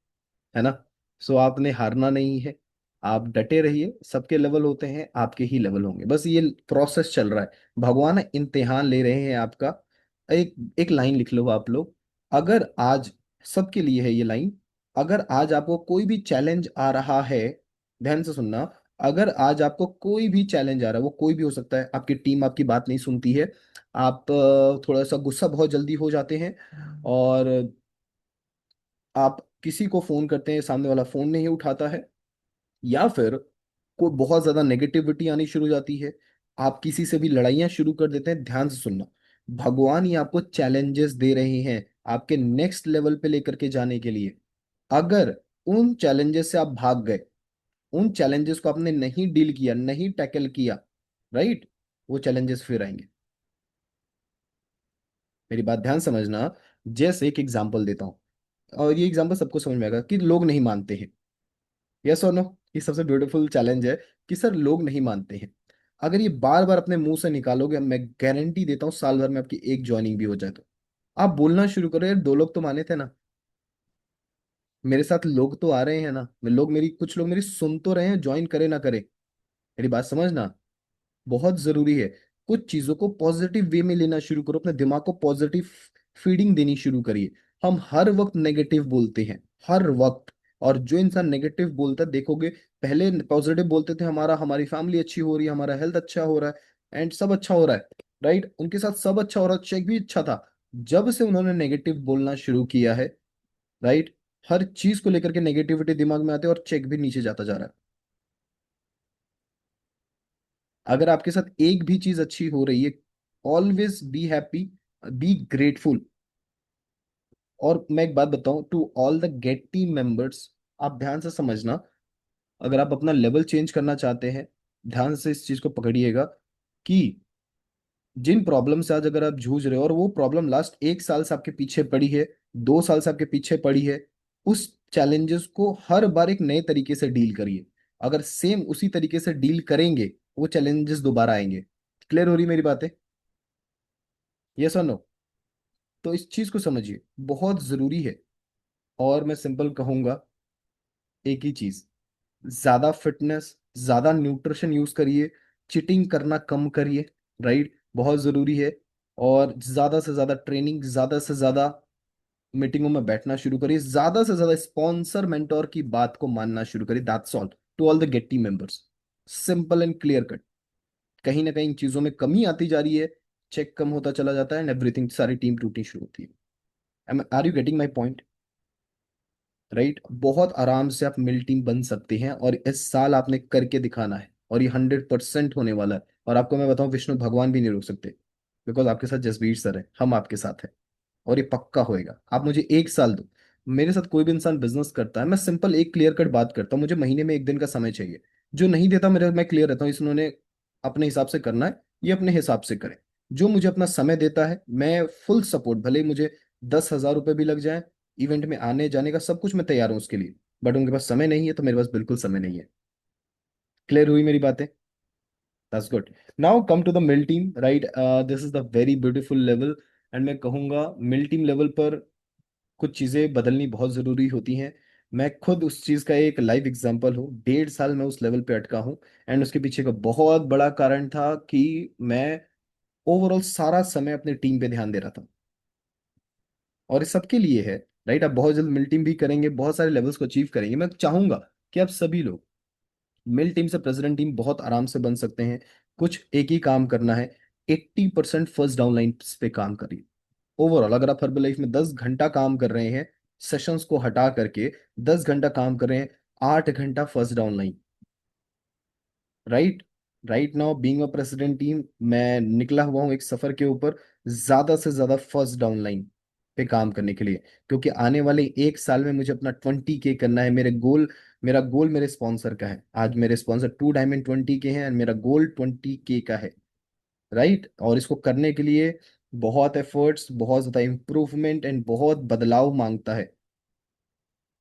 है ना? सो आपने हारना नहीं है। आप डटे रहिए, सबके लेवल होते हैं, आपके ही लेवल होंगे, बस ये प्रोसेस चल रहा है। भगवान इम्तिहान ले रहे हैं आपका। एक एक लाइन लिख लो आप लोग। अगर आज, सबके लिए है ये लाइन, अगर आज आपको कोई भी चैलेंज आ रहा है, ध्यान से सुनना। अगर आज आपको कोई भी चैलेंज आ रहा है, वो कोई भी हो सकता है, आपकी टीम आपकी बात नहीं सुनती है, आप थोड़ा सा गुस्सा बहुत जल्दी हो जाते हैं, और आप किसी को फोन करते हैं, सामने वाला फोन नहीं उठाता है, या फिर कोई बहुत ज्यादा नेगेटिविटी आनी शुरू हो जाती है, आप किसी से भी लड़ाइयाँ शुरू कर देते हैं, ध्यान से सुनना। भगवान ही आपको चैलेंजेस दे रहे हैं आपके नेक्स्ट लेवल पे लेकर के जाने के लिए। अगर उन चैलेंजेस से आप भाग गए, उन चैलेंजेस को आपने नहीं डील किया, नहीं टैकल किया, राइट, वो चैलेंजेस फिर आएंगे। मेरी बात ध्यान समझना। जैसे एक एग्जांपल देता हूँ, और ये एग्जांपल सबको समझ में आएगा कि लोग नहीं मानते हैं। यस और नो? ये सबसे ब्यूटीफुल चैलेंज है कि सर लोग नहीं मानते हैं। अगर ये बार बार अपने मुंह से निकालोगे, मैं गारंटी देता हूँ साल भर में आपकी एक ज्वाइनिंग भी हो जाए तो आप बोलना शुरू करो, यार दो लोग तो माने थे ना, मेरे साथ लोग तो आ रहे हैं ना, लोग मेरी, कुछ लोग मेरी सुन तो रहे हैं, ज्वाइन करे ना करे। मेरी बात समझना, बहुत जरूरी है। कुछ चीजों को पॉजिटिव वे में लेना शुरू करो, अपने दिमाग को पॉजिटिव फीडिंग देनी शुरू करिए। हम हर वक्त नेगेटिव बोलते हैं, हर वक्त। और जो इंसान नेगेटिव बोलता है, देखोगे, पहले पॉजिटिव बोलते थे, हमारा हमारी फैमिली अच्छी हो रही है, हमारा हेल्थ अच्छा हो रहा है, एंड सब अच्छा हो रहा है। राइट, उनके साथ सब अच्छा हो रहा है, चेक भी अच्छा था। जब से उन्होंने नेगेटिव बोलना शुरू किया है, राइट, हर चीज को लेकर के नेगेटिविटी दिमाग में आती है और चेक भी नीचे जाता जा रहा है। अगर आपके साथ एक भी चीज अच्छी हो रही है, always be happy, be grateful. और मैं एक बात बताऊं to all the get team members, आप ध्यान से समझना। अगर आप अपना लेवल चेंज करना चाहते हैं, ध्यान से इस चीज को पकड़िएगा कि जिन प्रॉब्लम से आज अगर आप जूझ रहे हो, और वो प्रॉब्लम लास्ट एक साल से आपके पीछे पड़ी है, 2 साल से आपके पीछे पड़ी है, उस चैलेंजेस को हर बार एक नए तरीके से डील करिए। अगर सेम उसी तरीके से डील करेंगे, वो चैलेंजेस दोबारा आएंगे। क्लियर हो रही मेरी बातें? यस और नो? तो इस चीज को समझिए, बहुत जरूरी है। और मैं सिंपल कहूंगा एक ही चीज, ज्यादा फिटनेस, ज्यादा न्यूट्रिशन यूज करिए, चिटिंग करना कम करिए। राइट, बहुत जरूरी है। और ज्यादा से ज्यादा ट्रेनिंग, ज्यादा से ज्यादा मीटिंगों में बैठना शुरू करिए, ज्यादा से ज्यादा स्पॉन्सर मेंटोर की बात को मानना शुरू करिए। That's all to all the get team members. Simple and clear cut. कहीं ना कहीं इन चीजों में कमी आती जा रही है, चेक कम होता चला जाता है, एंड एवरीथिंग, सारी टीम टूटनी शुरू होती है। Are you getting my point? Right, बहुत आराम से आप मिल टीम बन सकते हैं, और इस साल आपने करके दिखाना है, और ये 100% होने वाला है। और आपको मैं बताऊं, विष्णु भगवान भी नहीं रोक सकते, बिकॉज आपके साथ जसवीर सर है, हम आपके साथ हैं। और ये पक्का होएगा, आप मुझे एक साल दो। मेरे साथ कोई भी इंसान बिजनेस करता है, मैं सिंपल एक क्लियर कट बात करता हूँ, मुझे महीने में एक दिन का समय चाहिए। जो नहीं देता मेरे, मैं क्लियर रहता हूँ, इन्होंने अपने हिसाब से करना है, ये अपने हिसाब से करें। जो मुझे अपना समय देता है, मैं फुल सपोर्ट, भले ही मुझे 10,000 रुपये भी लग जाए, इवेंट में आने जाने का सब कुछ मैं तैयार हूँ उसके लिए। बट उनके पास समय नहीं है, तो मेरे पास बिल्कुल समय नहीं है। क्लियर हुई मेरी बातें? That's good. Now come to the mill team. Right, this is the very beautiful level. And मैं कहूंगा मिल टीम लेवल पर कुछ चीज़ें बदलनी बहुत ज़रूरी होती हैं। मैं खुद उस चीज़ का एक लाइव एग्जांपल हूँ, 1.5 साल मैं उस लेवल पे अटका हूँ। एंड उसके पीछे का बहुत बड़ा कारण था कि मैं ओवरऑल सारा समय अपनी टीम पे ध्यान दे रहा था। और ये सबके लिए है। राइट, आप बहुत जल्द मिल टीम भी करेंगे, बहुत सारे लेवल्स को अचीव करेंगे। मैं चाहूंगा कि आप सभी लोग मिल टीम से प्रेसिडेंट टीम बहुत आराम से बन सकते हैं। कुछ एक ही काम करना है, 80% फर्स्ट डाउन लाइन पे काम करिए। ओवरऑल अगर आप हर्बल लाइफ में 10 घंटा काम कर रहे हैं, सेशंस को हटा करके 10 घंटा काम कर रहे हैं, 8 घंटा first down line. Right. Right now being a president team, मैं निकला हुआ हूँ एक सफर के ऊपर, ज्यादा से ज्यादा फर्स्ट डाउन लाइन पे काम करने के लिए। क्योंकि आने वाले 1 साल में मुझे अपना 20K करना है। मेरा गोल मेरे स्पॉन्सर का है। आज मेरे स्पॉन्सर 2 डायमंड 20K हैं और मेरा गोल 20K का है। राइट। और इसको करने के लिए बहुत एफर्ट्स, बहुत ज्यादा इंप्रूवमेंट एंड बहुत बदलाव मांगता है।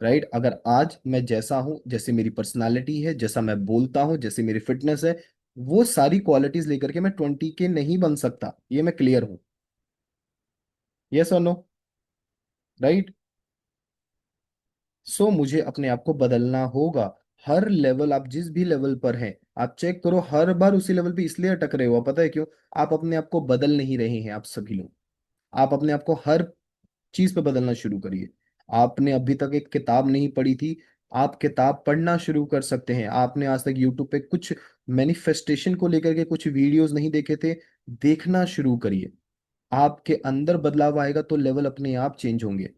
राइट। अगर आज मैं जैसा हूं, जैसे मेरी पर्सनालिटी है, जैसा मैं बोलता हूं, जैसे मेरी फिटनेस है, वो सारी क्वालिटीज लेकर के मैं 20K नहीं बन सकता, ये मैं क्लियर हूं। यस और नो। राइट। सो मुझे अपने आप को बदलना होगा। हर लेवल, आप जिस भी लेवल पर हैं, आप चेक करो हर बार उसी लेवल पे इसलिए अटक रहे हो। पता है क्यों? आप अपने आप को बदल नहीं रहे हैं। आप सभी लोग, आप अपने आप को हर चीज पे बदलना शुरू करिए। आपने अभी तक एक किताब नहीं पढ़ी थी, आप किताब पढ़ना शुरू कर सकते हैं। आपने आज तक यूट्यूब पे कुछ मैनिफेस्टेशन को लेकर के कुछ वीडियोस नहीं देखे थे, देखना शुरू करिए। आपके अंदर बदलाव आएगा तो लेवल अपने आप चेंज होंगे।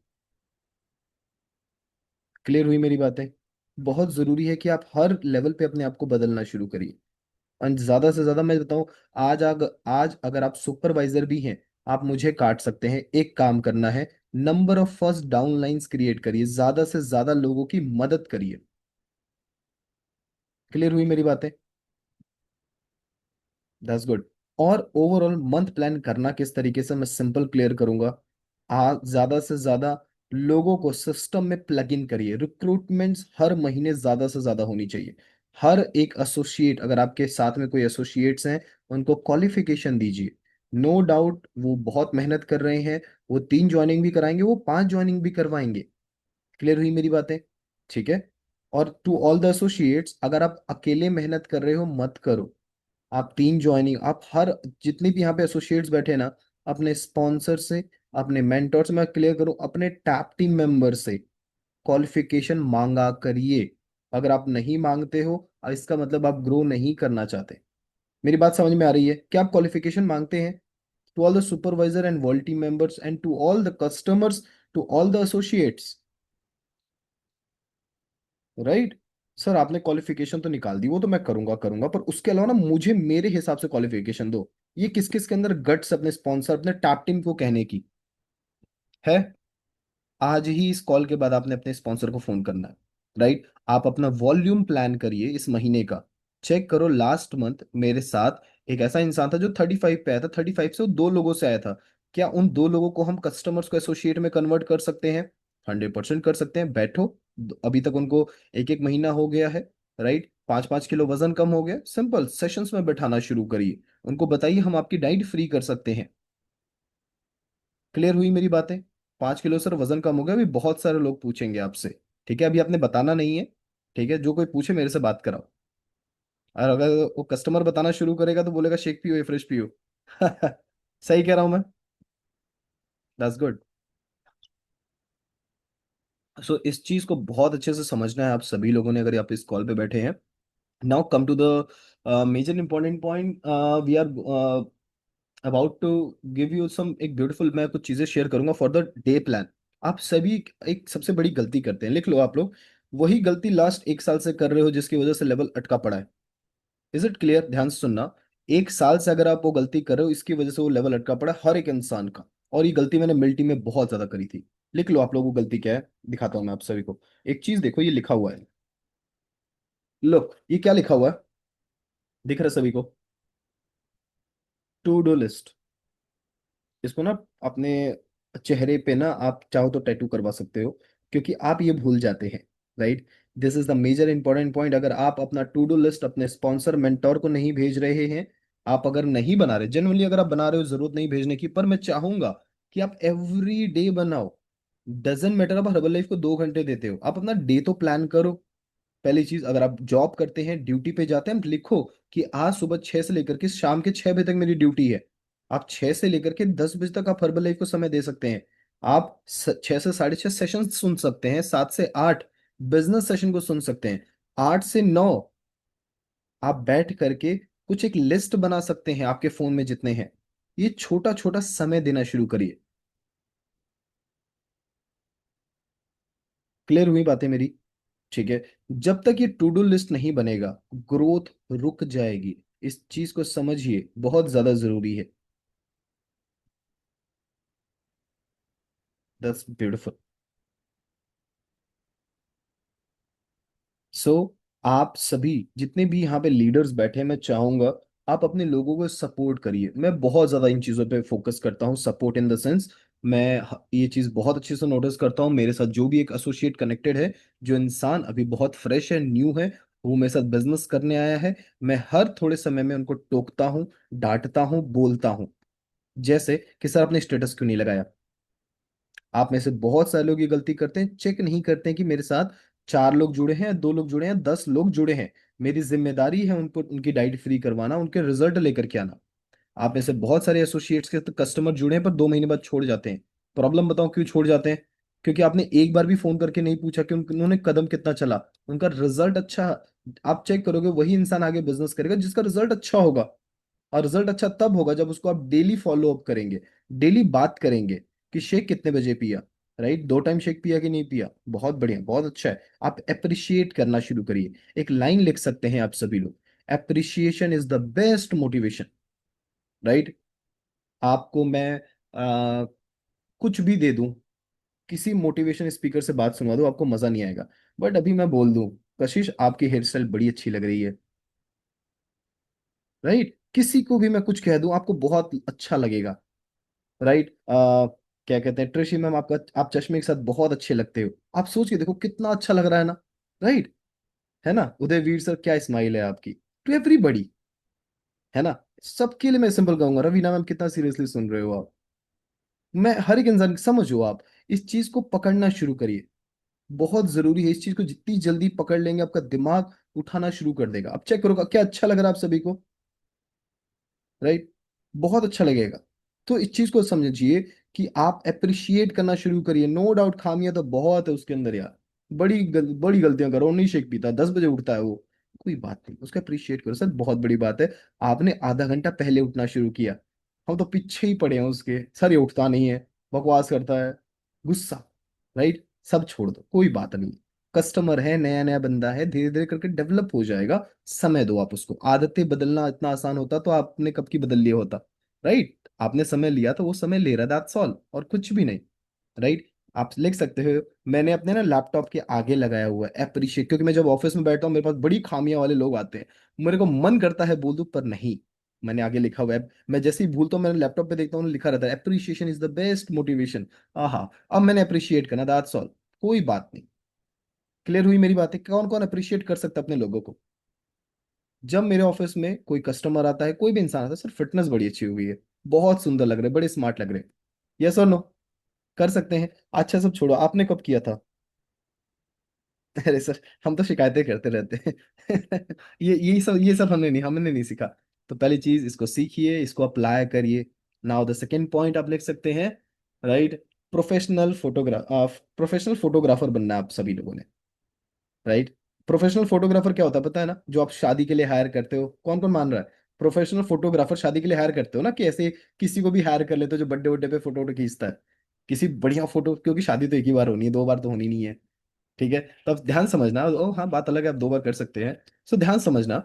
क्लियर हुई मेरी बातें? बहुत जरूरी है कि आप हर लेवल पे अपने आप को बदलना शुरू करिए। और ज्यादा से ज्यादा मैं बताऊं, आज अगर आप सुपरवाइजर भी हैं, आप मुझे काट सकते हैं। एक काम करना है, number of first down lines create करिए, ज्यादा से ज्यादा लोगों की मदद करिए। क्लियर हुई मेरी बातें? That's good. और ओवरऑल मंथ प्लान करना किस तरीके से, मैं सिंपल क्लियर करूंगा। ज्यादा से ज्यादा लोगों को सिस्टम में प्लग इन करिए। रिक्रूटमेंट्स हर महीने ज्यादा से ज्यादा होनी चाहिए। हर एक एसोसिएट, अगर आपके साथ में कोई एसोसिएट्स हैं, उनको क्वालिफिकेशन दीजिए। नो डाउट वो बहुत मेहनत कर रहे हैं, वो 3 ज्वाइनिंग भी कराएंगे, वो 5 ज्वाइनिंग भी करवाएंगे। क्लियर हुई मेरी बातें? ठीक है। और टू ऑल द एसोसिएट्स, अगर आप अकेले मेहनत कर रहे हो मत करो। आप 3 ज्वाइनिंग, आप हर जितने भी यहाँ पे एसोसिएट्स बैठे हैं ना, अपने स्पॉन्सर से, अपने मेंटोर से, मैं क्लियर करूं, अपने टैप टीम मेंबर से क्वालिफिकेशन मांगा करिए। अगर आप नहीं मांगते हो, इसका मतलब आप ग्रो नहीं करना चाहते। मेरी बात समझ में आ रही है? क्या आप क्वालिफिकेशन मांगते हैं? To all the supervisor and world team members and to all the customers, to all the associates. Right. Sir आपने क्वालिफिकेशन तो निकाल दी, वो तो मैं करूंगा करूंगा, पर उसके अलावा ना मुझे मेरे हिसाब से क्वालिफिकेशन दो। ये किस किस के अंदर गट्स अपने स्पॉन्सर, अपने टैप टीम को कहने की है? आज ही इस कॉल के बाद आपने अपने स्पॉन्सर को फोन करना है। राइट। आप अपना वॉल्यूम प्लान करिए इस महीने का। चेक करो लास्ट मंथ मेरे साथ एक ऐसा इंसान था जो 35 पे आया था, 35 से वो 2 लोगों से आया था। क्या उन 2 लोगों को हम कस्टमर्स को एसोसिएट में कन्वर्ट कर सकते हैं? 100% कर सकते हैं। बैठो। अभी तक उनको एक एक महीना हो गया है। राइट। 5-5 किलो वजन कम हो गया, सिंपल सेशंस में बैठाना शुरू करिए। उनको बताइए हम आपकी डाइट फ्री कर सकते हैं। क्लियर हुई मेरी बातें? 5 किलो सर वजन कम हो गया, अभी बहुत सारे लोग पूछेंगे आपसे। ठीक है, अभी आपने बताना नहीं है। ठीक है, जो कोई पूछे मेरे से बात कराओ। और अगर वो कस्टमर बताना शुरू करेगा तो बोलेगा शेक पियो या फ्रेश पियो। सही कह रहा हूं मैं? That's good. सो इस चीज को बहुत अच्छे से समझना है आप सभी लोगों ने, अगर आप इस कॉल पे बैठे हैं। Now come to the major important point. We are about to give you some एक ब्यूटीफुल, मैं कुछ चीजें शेयर करूंगा फॉर द डे प्लान। आप सभी एक सबसे बड़ी गलती करते हैं, लिख लो आप लोग। वही गलती लास्ट 1 साल से कर रहे हो जिसकी वजह से लेवल अटका पड़ा है। Is it clear? ध्यान से सुनना। 1 साल से अगर आप वो गलती कर रहे हो, इसकी वजह से वो लेवल अटका पड़ा है हर एक इंसान का। और ये गलती मैंने मिल्टी में बहुत ज्यादा करी थी। लिख लो आप लोगों को गलती क्या है, दिखाता हूं मैं आप सभी को। एक चीज देखो, ये लिखा हुआ है। लो, ये क्या लिखा हुआ है? दिख रहा है सभी को? To do list. इसको ना अपने चेहरे पे ना आप चाहो तो टैटू करवा सकते हो, क्योंकि आप ये भूल जाते हैं। Right. This is the major important point. अगर आप अपना टू डू लिस्ट अपने स्पॉन्सर मेंटोर को नहीं भेज रहे हैं, आप अगर नहीं बना रहे, जनरली अगर आप बना रहे हो, जरूरत नहीं भेजने की, पर मैं चाहूंगा कि आप एवरी डे बनाओ। डजेंट मैटर आप हर्बल लाइफ को 2 घंटे देते हो, आप अपना डे तो प्लान करो। पहली चीज, अगर आप जॉब करते हैं, ड्यूटी पे जाते हैं, लिखो कि आज सुबह 6 से लेकर के शाम के 6 बजे तक मेरी ड्यूटी है। आप 6 से लेकर के 10 बजे तक आप हर्बल लाइफ को समय दे सकते हैं। आप 6 से 6:30 सेशन सुन सकते हैं, 7 से 8 बिजनेस सेशन को सुन सकते हैं, 8 से 9 आप बैठ करके कुछ एक लिस्ट बना सकते हैं आपके फोन में जितने हैं। ये छोटा छोटा समय देना शुरू करिए। क्लियर हुई बातें मेरी? ठीक है। जब तक ये टू डू लिस्ट नहीं बनेगा, ग्रोथ रुक जाएगी। इस चीज को समझिए, बहुत ज्यादा जरूरी है। That's beautiful. सो आप सभी जितने भी यहाँ पे लीडर्स बैठे हैं, मैं चाहूंगा आप अपने लोगों को सपोर्ट करिए। मैं बहुत ज्यादा इन चीजों पे फोकस करता हूँ, सपोर्ट इन द सेंस, मैं ये चीज बहुत अच्छे से नोटिस करता हूँ। मेरे साथ जो भी एक एसोसिएट कनेक्टेड है, जो इंसान अभी बहुत फ्रेश है, न्यू है, वो मेरे साथ बिजनेस करने आया है, मैं हर थोड़े समय में उनको टोकता हूँ, डांटता हूँ, बोलता हूँ। जैसे कि सर आपने स्टेटस क्यों नहीं लगाया। आप में से बहुत सारे लोग ये गलती करते हैं, चेक नहीं करते हैं कि मेरे साथ 4 लोग जुड़े हैं, 2 लोग जुड़े हैं, 10 लोग जुड़े हैं। मेरी जिम्मेदारी है उनको उनकी डाइट फ्री करवाना, उनके रिजल्ट लेकर के आना। आप में से बहुत सारे एसोसिएट्स के तो कस्टमर जुड़े हैं पर 2 महीने बाद छोड़ जाते हैं। प्रॉब्लम बताओ क्यों छोड़ जाते हैं? क्योंकि आपने एक बार भी फोन करके नहीं पूछा कि उन्होंने कदम कितना चला, उनका रिजल्ट अच्छा। आप चेक करोगे वही इंसान आगे बिजनेस करेगा जिसका रिजल्ट अच्छा होगा। और रिजल्ट अच्छा तब होगा जब उसको आप डेली फॉलो अप करेंगे, डेली बात करेंगे कि शेक कितने बजे पिया, राइट, 2 टाइम शेक पिया कि नहीं पिया, बहुत बढ़िया, बहुत अच्छा है। आप अप्रिशिएट करना शुरू करिए। एक लाइन लिख सकते हैं आप सभी लोग, appreciation is the best motivation. Right. आपको मैं कुछ भी दे दूं, किसी मोटिवेशन स्पीकर से बात सुनवा दूं, आपको मजा नहीं आएगा। बट अभी मैं बोल दूं, कशिश आपकी हेयर स्टाइल बड़ी अच्छी लग रही है, राइट, किसी को भी मैं कुछ कह दूं आपको बहुत अच्छा लगेगा। राइट। क्या कहते हैं, ट्रिशी मैम आपका, आप चश्मे के साथ बहुत अच्छे लगते हो, आप सोच के देखो कितना अच्छा लग रहा है ना। राइट। है ना, उदयवीर सर क्या स्माइल है आपकी, टू एवरीबडी। है ना। सबके लिए मैं सिंपल कहूंगा, रवीना मैम कितना सीरियसली सुन रहे हो आप। मैं हर एक इंसान समझो आप, इस चीज को पकड़ना शुरू करिए। बहुत जरूरी है, इस चीज को जितनी जल्दी पकड़ लेंगे आपका दिमाग उठाना शुरू कर देगा। अब चेक करो क्या अच्छा लग रहा है आप सभी को। राइट। बहुत अच्छा लगेगा। तो इस चीज को समझिए कि आप अप्रिशिएट करना शुरू करिए। नो डाउट खामियां तो बहुत है उसके अंदर यार, बड़ी गलतियां करो, नहीं शेक पीता, 10 बजे उठता है वो, कोई बात नहीं, उसका अप्रिशिएट करो। सर बहुत बड़ी बात है, आपने आधा घंटा पहले उठना शुरू किया, हम तो पीछे ही पड़े हैं उसके, सर ये उठता नहीं है, बकवास करता है, गुस्सा। राइट। सब छोड़ दो, कोई बात नहीं, कस्टमर है, नया नया बंदा है, धीरे धीरे करके डेवलप हो जाएगा। समय दो आप उसको। आदतें बदलना इतना आसान होता तो आपने कब की बदल लिया होता। राइट। आपने समय लिया तो वो समय ले रहा, दैट्स ऑल, और कुछ भी नहीं। राइट। आप लिख सकते हो, मैंने अपने ना लैपटॉप के आगे लगाया हुआ है अप्रिशिएट, क्योंकि मैं जब ऑफिस में बैठता हूँ मेरे पास बड़ी खामियां वाले लोग आते हैं, मेरे को मन करता है बोल दूं पर नहीं, मैंने आगे लिखा हुआ है। मैं जैसे ही भूलता हूँ मैंने लैपटॉप पे देखता हूँ लिखा रहता है appreciation is the best motivation. आहा, अब मैंने अप्रिशिएट करना, दैट्स ऑल, कोई बात नहीं। क्लियर हुई मेरी बातें? कौन कौन अप्रिशिएट कर सकता है अपने लोगों को? जब मेरे ऑफिस में कोई कस्टमर आता है, कोई भी इंसान आता है, सर फिटनेस बड़ी अच्छी हो गई है, बहुत सुंदर लग रहे हैं, बड़े स्मार्ट लग रहे हैं, यस और नो? कर सकते हैं। अच्छा सब छोड़ो, आपने कब किया था? अरे सर, हम तो शिकायतें करते रहते हैं। ये सब हमने नहीं सीखा। तो पहली चीज इसको सीखिए, इसको अप्लाई करिए। नाउ द सेकेंड पॉइंट आप लिख सकते हैं, राइट, प्रोफेशनल फोटोग्राफर बनना है आप सभी लोगों ने। राइट। प्रोफेशनल फोटोग्राफर क्या होता है पता है ना, जो आप शादी के लिए हायर करते हो, कौन कौन मान रहा है? प्रोफेशनल फोटोग्राफर शादी के लिए हायर करते हो ना, कि ऐसे किसी को भी हायर कर लेते हो जो बर्थडे वड्डे पे फोटो वोटो खींचता है, किसी बढ़िया फोटो, क्योंकि शादी तो एक ही बार होनी है, 2 बार तो होनी नहीं है। ठीक है। तो अब ध्यान समझना, ओ हाँ बात अलग है, आप 2 बार कर सकते हैं। सो ध्यान समझना,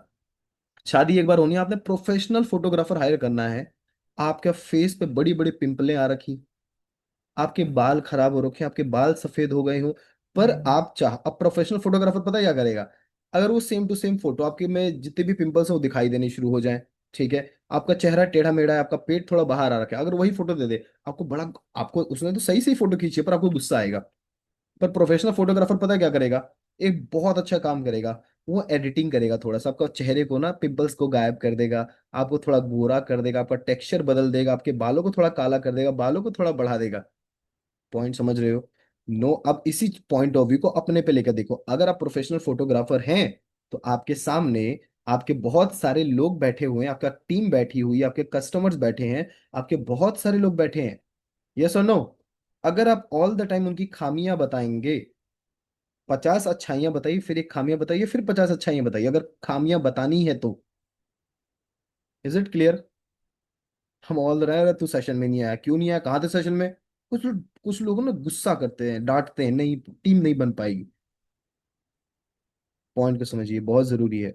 शादी एक बार होनी है, आपने प्रोफेशनल फोटोग्राफर हायर करना है। आपके फेस पे बड़ी बड़ी पिंपलें आ रखी, आपके बाल खराब हो रखे हैं, आपके बाल सफेद हो गए हो, पर आप चाह, अब प्रोफेशनल फोटोग्राफर पता है क्या करेगा? अगर वो सेम टू सेम फोटो आपके में जितने भी पिंपल्स हैं वो दिखाई देने शुरू हो जाए, ठीक है, आपका चेहरा टेढ़ा मेढ़ा है, आपका पेट थोड़ा बाहर आ रखा है, अगर वही फोटो दे दे आपको, बड़ा, आपको उसने तो सही सही फोटो खींची है पर आपको गुस्सा आएगा। पर प्रोफेशनल फोटोग्राफर पता है क्या करेगा? एक बहुत अच्छा काम करेगा, वो एडिटिंग करेगा, थोड़ा सा आपका चेहरे को ना पिंपल्स को गायब कर देगा, आपको थोड़ा गोरा कर देगा, आपका टेक्सचर बदल देगा, आपके बालों को थोड़ा काला कर देगा, बालों को थोड़ा बढ़ा देगा। पॉइंट समझ रहे हो? नो, अब इसी पॉइंट ऑफ व्यू को अपने पे लेकर देखो, अगर आप प्रोफेशनल फोटोग्राफर हैं तो आपके सामने आपके बहुत सारे लोग बैठे हुए हैं, आपका टीम बैठी हुई है, आपके कस्टमर्स बैठे हैं, आपके बहुत सारे लोग बैठे हैं, यस और नो? अगर आप ऑल द टाइम उनकी खामियां बताएंगे, 50 अच्छाइयां बताइए, फिर एक खामियां बताइए, फिर 50 अच्छाइयां बताइए, अगर खामियां बतानी है तो। Is it clear? हम ऑल रहे हैं, तू सेशन में नहीं आया, क्यों नहीं आया, कहाँ थे सेशन में? कुछ लोग ना गुस्सा करते हैं, डांटते हैं, नहीं टीम नहीं बन पाएगी। पॉइंट को समझिए, बहुत जरूरी है।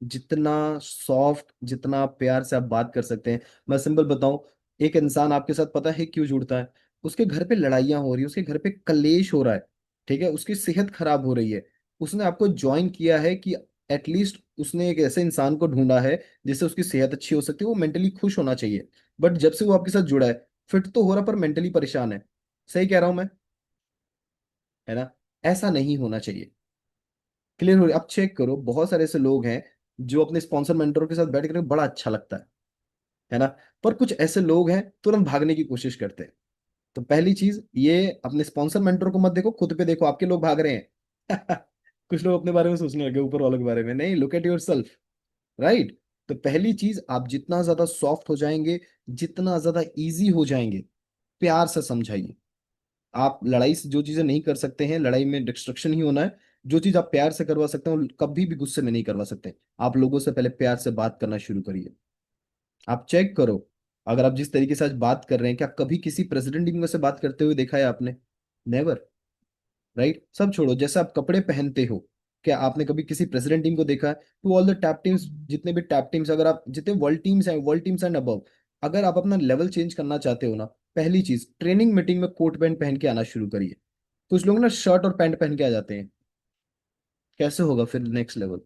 जितना सॉफ्ट, जितना प्यार से आप बात कर सकते हैं। मैं सिंपल बताऊं, एक इंसान आपके साथ पता है क्यों जुड़ता है? उसके घर पे लड़ाइयाँ हो रही है, उसके घर पे कलेश हो रहा है, ठीक है, उसकी सेहत खराब हो रही है। उसने आपको ज्वाइन किया है कि एटलीस्ट उसने एक ऐसे इंसान को ढूंढा है जिससे उसकी सेहत अच्छी हो सकती है, वो मेंटली खुश होना चाहिए। बट जब से वो आपके साथ जुड़ा है, फिट तो हो रहा पर मेंटली परेशान है। सही कह रहा हूं मैं? है ना? ऐसा नहीं होना चाहिए। क्लियर हो रही? अब चेक करो, बहुत सारे ऐसे लोग हैं जो अपने स्पॉन्सर मेंटरों के साथ बैठ कर बड़ा अच्छा लगता है ना? पर कुछ ऐसे लोग हैं तुरंत भागने की कोशिश करते हैं। तो पहली चीज ये, अपने स्पॉन्सर मेंटर को मत देखो, खुद पे देखो, आपके लोग भाग रहे हैं। कुछ लोग अपने बारे में सोचने लगे, ऊपर वालों के बारे में नहीं, look at your self. Right? तो पहली चीज, आप जितना ज्यादा सॉफ्ट हो जाएंगे, जितना ज्यादा इजी हो जाएंगे, प्यार से समझाइए। आप लड़ाई से जो चीजें नहीं कर सकते हैं, लड़ाई में डिस्ट्रक्शन ही होना है। जो चीज आप प्यार से करवा सकते हैं, वो कभी भी गुस्से में नहीं करवा सकते। आप लोगों से पहले प्यार से बात करना शुरू करिए। आप चेक करो, अगर आप जिस तरीके से आज बात कर रहे हैं, क्या कभी किसी प्रेसिडेंट टीम से बात करते हुए देखा है आपने? नेवर। राइट? सब छोड़ो, जैसे आप कपड़े पहनते हो, क्या आपने कभी किसी प्रेसिडेंट टीम को देखा है? To all the tap teams, जितने भी टैप टीम्स, अगर आप जितने वर्ल्ड टीम्स एंड अबव, अगर आप अपना लेवल चेंज करना चाहते हो ना, पहली चीज, ट्रेनिंग मीटिंग में कोट पैंट पहन के आना शुरू करिए। कुछ लोग ना शर्ट और पैंट पहन के आ जाते हैं। कैसे होगा फिर नेक्स्ट लेवल?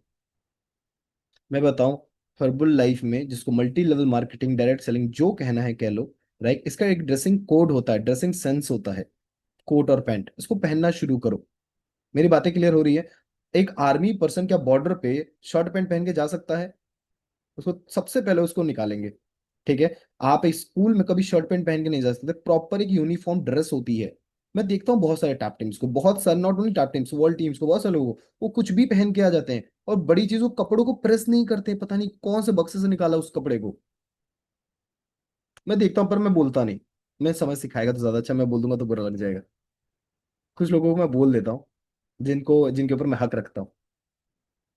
मैं बताऊं, हर्बल लाइफ में, जिसको multi level marketing, direct selling जो कहना है कह लो, राइट, इसका एक ड्रेसिंग कोड होता है, ड्रेसिंग सेंस होता है। कोट और पैंट, इसको पहनना शुरू करो। मेरी बातें क्लियर हो रही है? एक आर्मी पर्सन क्या बॉर्डर पे शर्ट पैंट पहन के जा सकता है? उसको सबसे पहले उसको निकालेंगे। ठीक है? आप एक स्कूल में कभी शर्ट पैंट पहन के नहीं जा सकते, प्रॉपर एक यूनिफॉर्म ड्रेस होती है। मैं देखता हूँ बहुत सारे टैप टीम्स को, बहुत सारे, not only tap teams, world teams को, बहुत सारे लोगों को, वो कुछ भी पहन के आ जाते हैं। और बड़ी चीज, वो कपड़ों को प्रेस नहीं करते, पता नहीं कौन से बक्से से निकाला उस कपड़े को। मैं देखता हूँ पर मैं बोलता नहीं। मैं समझ, सिखाएगा तो ज्यादा अच्छा, मैं बोल दूंगा तो बुरा लग जाएगा। कुछ लोगों को मैं बोल देता हूँ, जिनको जिनके ऊपर मैं हक रखता हूँ।